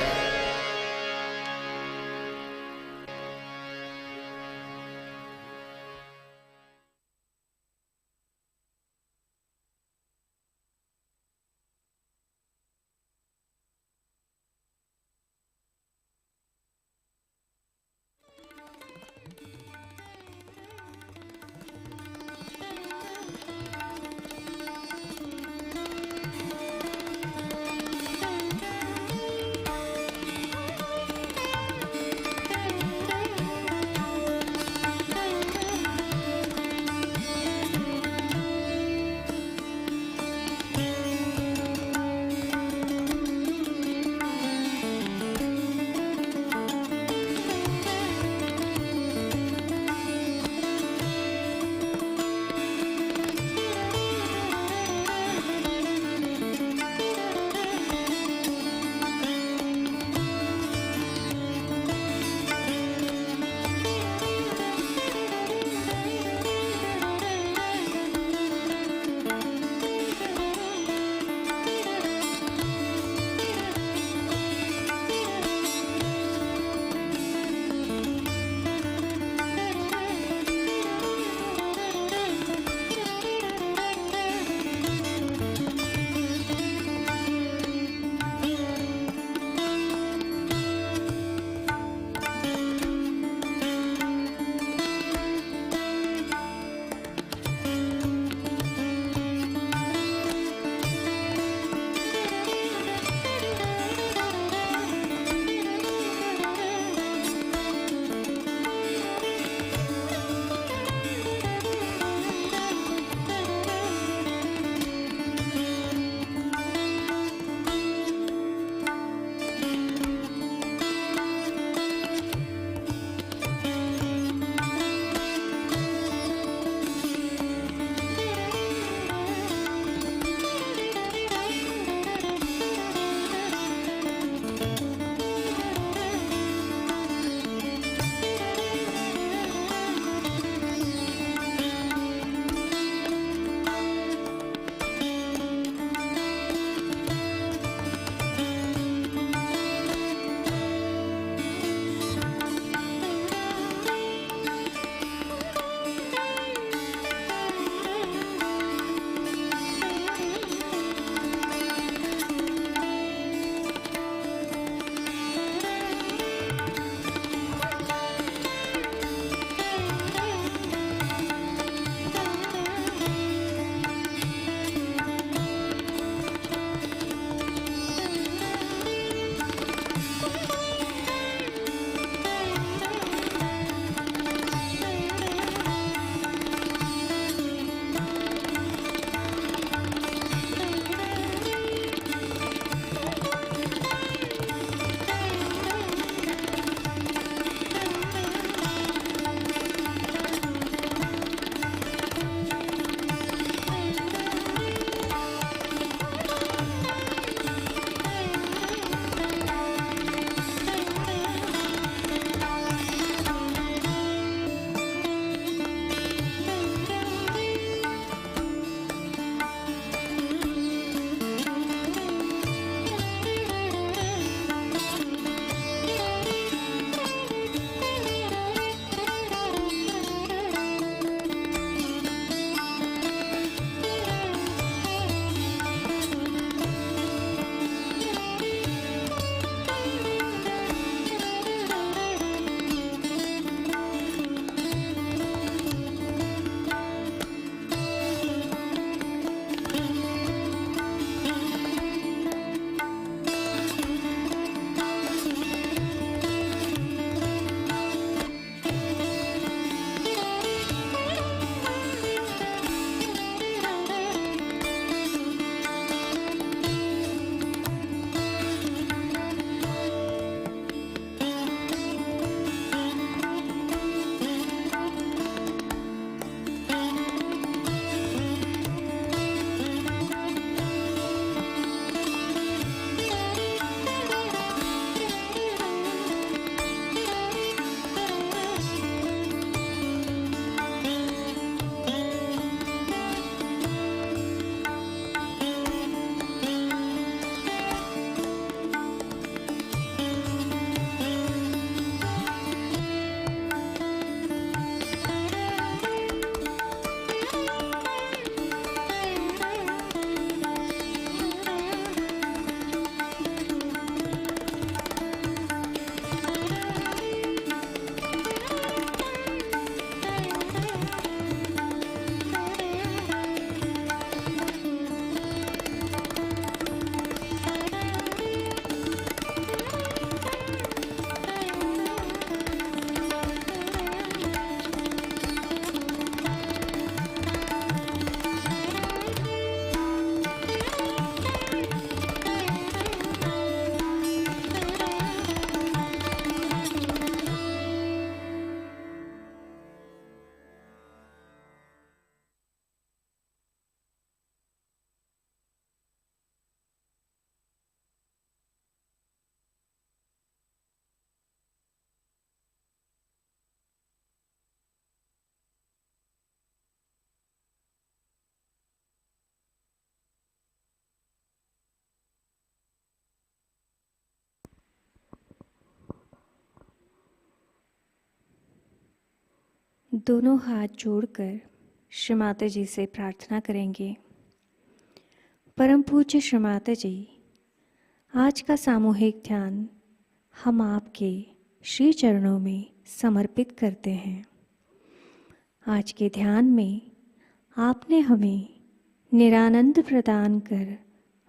दोनों हाथ जोड़कर श्री माता जी से प्रार्थना करेंगे। परम पूज्य श्री माता जी, आज का सामूहिक ध्यान हम आपके श्री चरणों में समर्पित करते हैं। आज के ध्यान में आपने हमें निरानंद प्रदान कर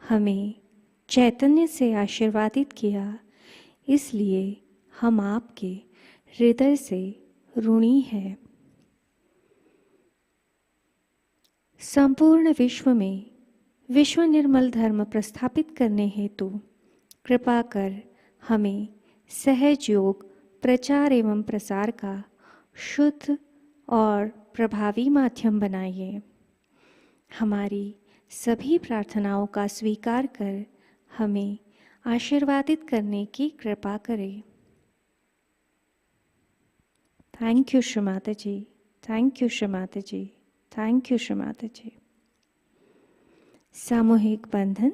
हमें चैतन्य से आशीर्वादित किया, इसलिए हम आपके हृदय से ऋणी हैं। संपूर्ण विश्व में विश्व निर्मल धर्म प्रस्थापित करने हेतु कृपा कर हमें सहज योग प्रचार एवं प्रसार का शुद्ध और प्रभावी माध्यम बनाइए। हमारी सभी प्रार्थनाओं का स्वीकार कर हमें आशीर्वादित करने की कृपा करें। Thank you Shri Mata ji, thank you Shri Mata ji, thank you Shri Mata जी। सामूहिक बंधन।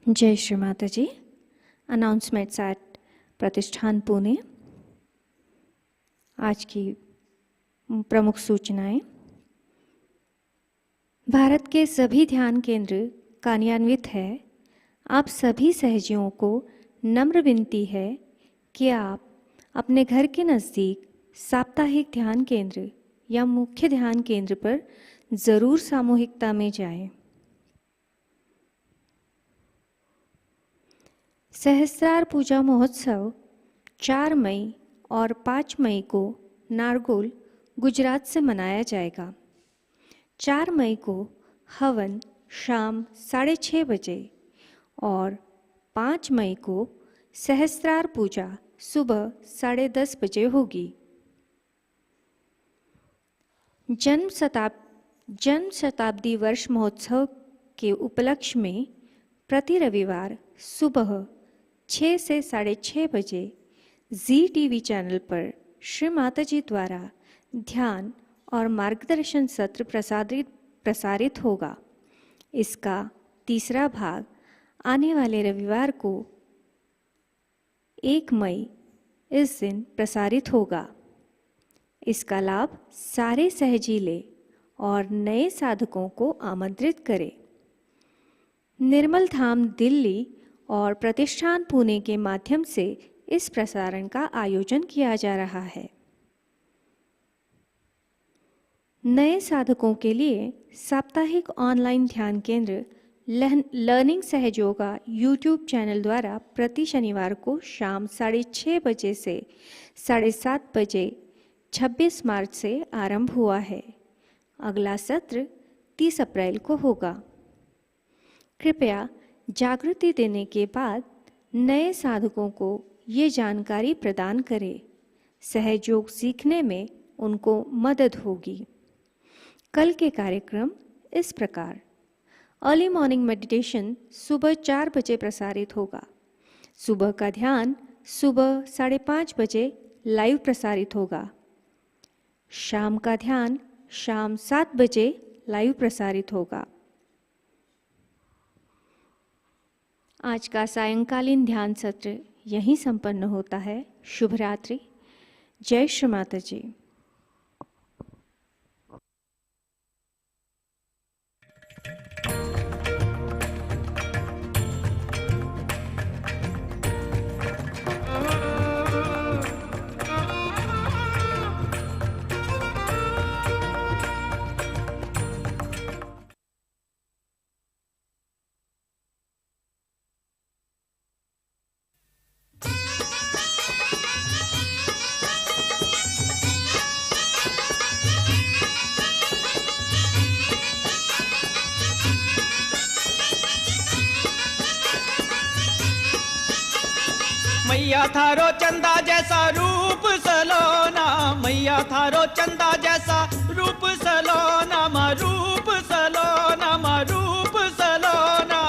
जय श्री माता जी। अनाउंसमेंट्स एट प्रतिष्ठान पुणे। आज की प्रमुख सूचनाएं। भारत के सभी ध्यान केंद्र कार्यान्वित है। आप सभी सहजियों को नम्र विनती है कि आप अपने घर के नज़दीक साप्ताहिक ध्यान केंद्र या मुख्य ध्यान केंद्र पर ज़रूर सामूहिकता में जाएं। सहस्त्रार पूजा महोत्सव 4 मई और 5 मई को नारगोल, गुजरात से मनाया जाएगा। 4 मई को हवन शाम 6:30 बजे और 5 मई को सहस्त्रार पूजा सुबह 10:30 बजे होगी। जन्म शताब्दी वर्ष महोत्सव के उपलक्ष्य में प्रति रविवार सुबह 6 से 6:30 बजे ZTV चैनल पर श्री माता जी द्वारा ध्यान और मार्गदर्शन सत्र प्रसारित होगा। इसका तीसरा भाग आने वाले रविवार को 1 मई इस दिन प्रसारित होगा। इसका लाभ सारे सहजी लें और नए साधकों को आमंत्रित करें। निर्मल धाम दिल्ली और प्रतिष्ठान पुणे के माध्यम से इस प्रसारण का आयोजन किया जा रहा है। नए साधकों के लिए साप्ताहिक ऑनलाइन ध्यान केंद्र लर्निंग सहयोगा YouTube चैनल द्वारा प्रति शनिवार को शाम 6:30 बजे से 7:30 बजे 26 मार्च से आरंभ हुआ है। अगला सत्र 30 अप्रैल को होगा। कृपया जागृति देने के बाद नए साधकों को ये जानकारी प्रदान करें। सहयोग सीखने में उनको मदद होगी। कल के कार्यक्रम इस प्रकार। अर्ली मॉर्निंग मेडिटेशन सुबह 4 बजे प्रसारित होगा। सुबह का ध्यान सुबह 5:30 बजे लाइव प्रसारित होगा। शाम का ध्यान शाम 7 बजे लाइव प्रसारित होगा। आज का सायंकालीन ध्यान सत्र यहीं संपन्न होता है। शुभ रात्रि। जय श्री माता जी। मैया थारो चंदा जैसा रूप सलोना, मैया थारो चंदा जैसा रूप सलोना, मा रूप सलोना, मा रूप सलोना।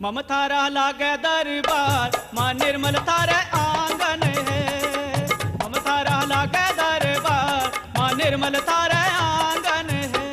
मम थारा लागे दरबार, माँ निर्मल थारे आंगन है। मम थारा लागे दरबार, माँ निर्मल थारे आंगन है।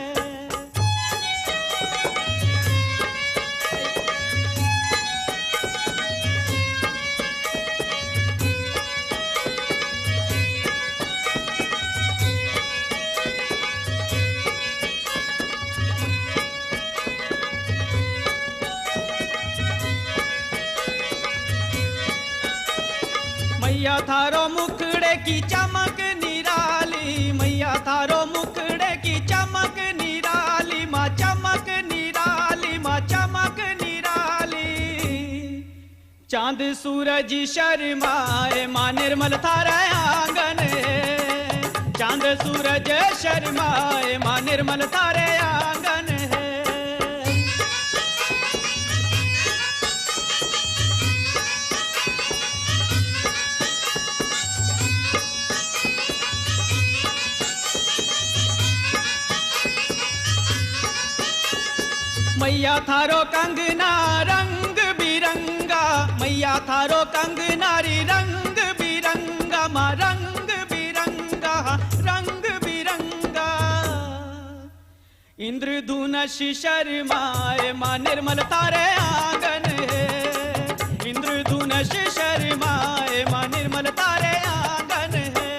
मैया थारो मुखड़े की चमक निराली, मैया थारो मुखड़े की चमक निराली, माँ चमक निराली, माँ चमक निराली। चांद सूरज शर्माए, माँ निर्मल थारे आंगन है। चांद सूरज शर्माए, माँ निर्मल थारे आंगन है। मैया थारो कंगना रंग बिरंगा, मैया थारो कंगना री रंग बिरंगा, माँ रंग बिरंगा, रंग बिरंगा। इंद्रधनुष शर्माए, माँ निर्मल थारे आंगन है। इंद्रधनुष शर्माए, माँ निर्मल थारे आंगन है।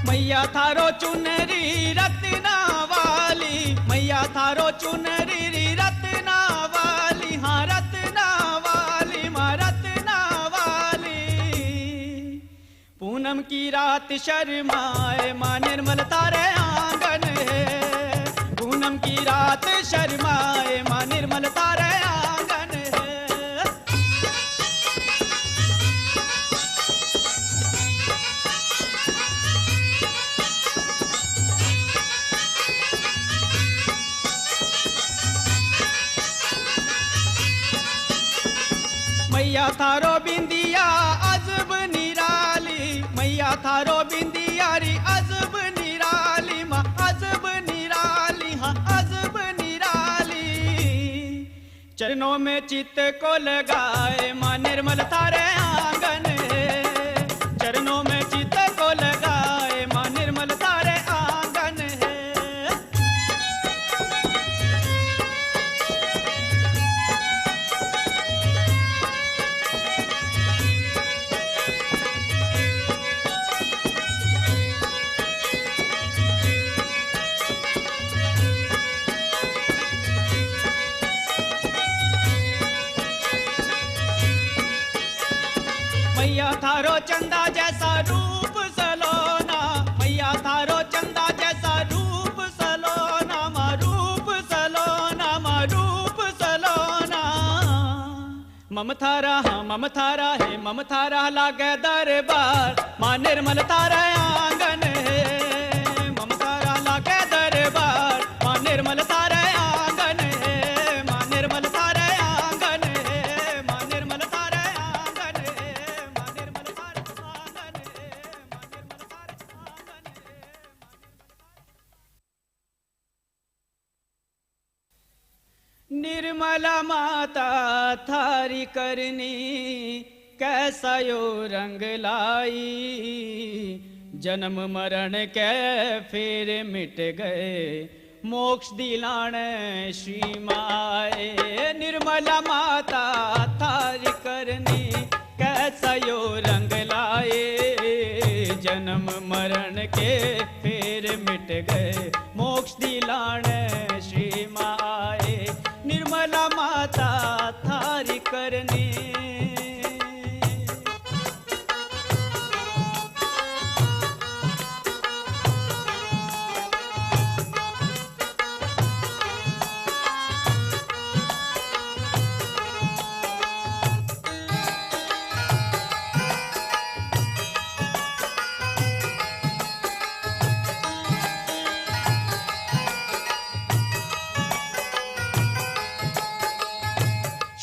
मैया थारो चुनरी रत्ना वाली, मैया थारो चुनरी रत्ना वाली, हाँ रत्ना वाली, माँ रत्ना वाली। पूनम की रात शर्माए, माँ निर्मल थारे आंगन है। पूनम की रात शर्माए, माँ निर्मल थारे आंगन है। मैया थारो बिंदिया अजब निराली, मैया थारो बिंदिया री अजब निराली, माँ अजब निराली, हाँ अजब निराली। चरणों में चित्त को लगाए, माँ निर्मल थारे आंगन है। चरणों में चित्त को लगाए, माँ निर्मल थारे आंगन है। मैया थारो चंदा जैसा रूप सलोना, मैया थारो चंदा जैसा रूप सलोना, मा रूप सलोना, मा रूप सलोना। मम थारा हाँ मम थारा है, मम थारा लागे दरबार, माँ निर्मल थारे आंगन है। मम थारा लागे दरबार, माँ निर्मल थारे आंगन है। माँ निर्मल थारे आंगन है, माँ निर्मल थारे आंगन है, माँ निर्मल थारे आंगन है, माँ निर्मल थारे आंगन है। निर्मला माता थारी करनी कैसा यो रंग लाई, जन्म मरण के फिर मिट गए, मोक्ष दिलाण श्री माए। निर्मला माता थारी करनी कैसा यो रंग लाए, जन्म मरण के फिर मिट गए, मोक्ष दिलाण श्री माए। निर्मला माता थारी करनी।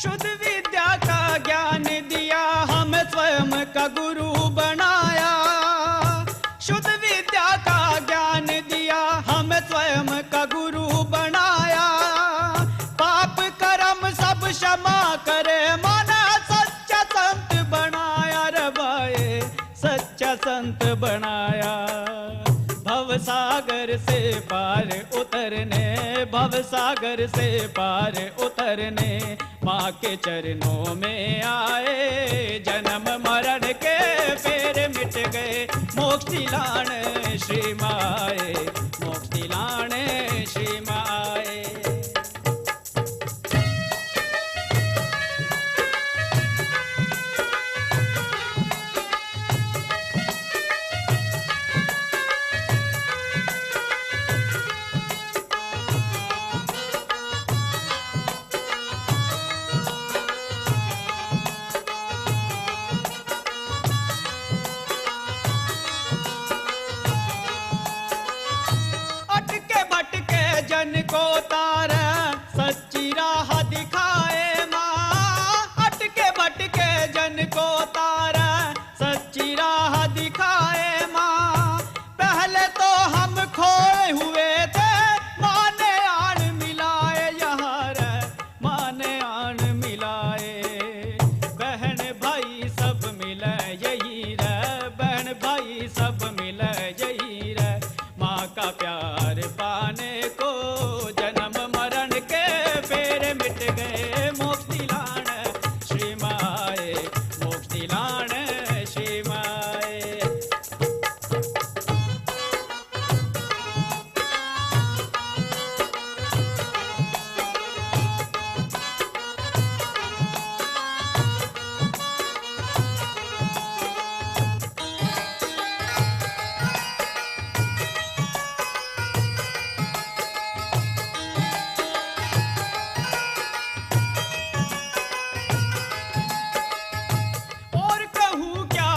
शुद्ध विद्या का ज्ञान दिया, हमें स्वयं का गुरु बनाया। शुद्ध विद्या का ज्ञान दिया, हमें स्वयं का गुरु बनाया। पाप कर्म सब क्षमा करे, माना सच्चा संत बनाया रे भाई, सच्चा संत बनाया। भव सागर से पार उतरने, भव सागर से पार उतरने माँ के चरणों में आए। जन्म मरण के फेर मिट गए, मोक्ष दिलाने श्री माए, मोक्ष दिलाने श्री माए। जन को तारे सच्ची राह दिखाए माँ, अटके भटके जन को तारे सच्ची राह दिखाए माँ। पहले तो हम खोए हुए थे, माँ ने आन मिलाए यहाँ रे, माँ ने आन मिलाए। बहन भाई सब मिले यही रे, बहन भाई सब मिले यही रे। माँ का प्यार पाने को जन्म मरण के फेर मिट गए, मोक्ष दिलाने श्री माए, मोक्ष दिलाने श्री माए।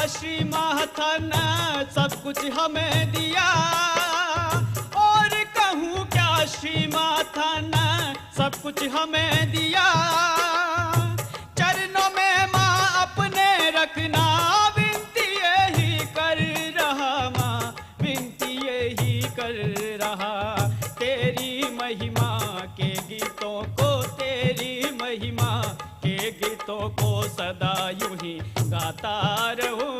श्री माता ने सब कुछ हमें दिया, और कहूँ क्या श्री माता ने सब कुछ हमें दिया। चरणों में माँ अपने रखना, विनती यही कर रहा माँ, विनती यही कर रहा। तेरी महिमा के गीतों को, तेरी महिमा के गीतों को सदा यूं ही गाता रहूं।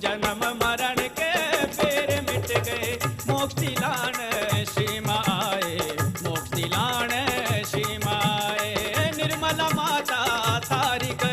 जन्म मरण के फेर मिट गए, मोक्ष दिलाने श्री माए, मोक्ष दिलाने श्री माए। निर्मला माता तारिक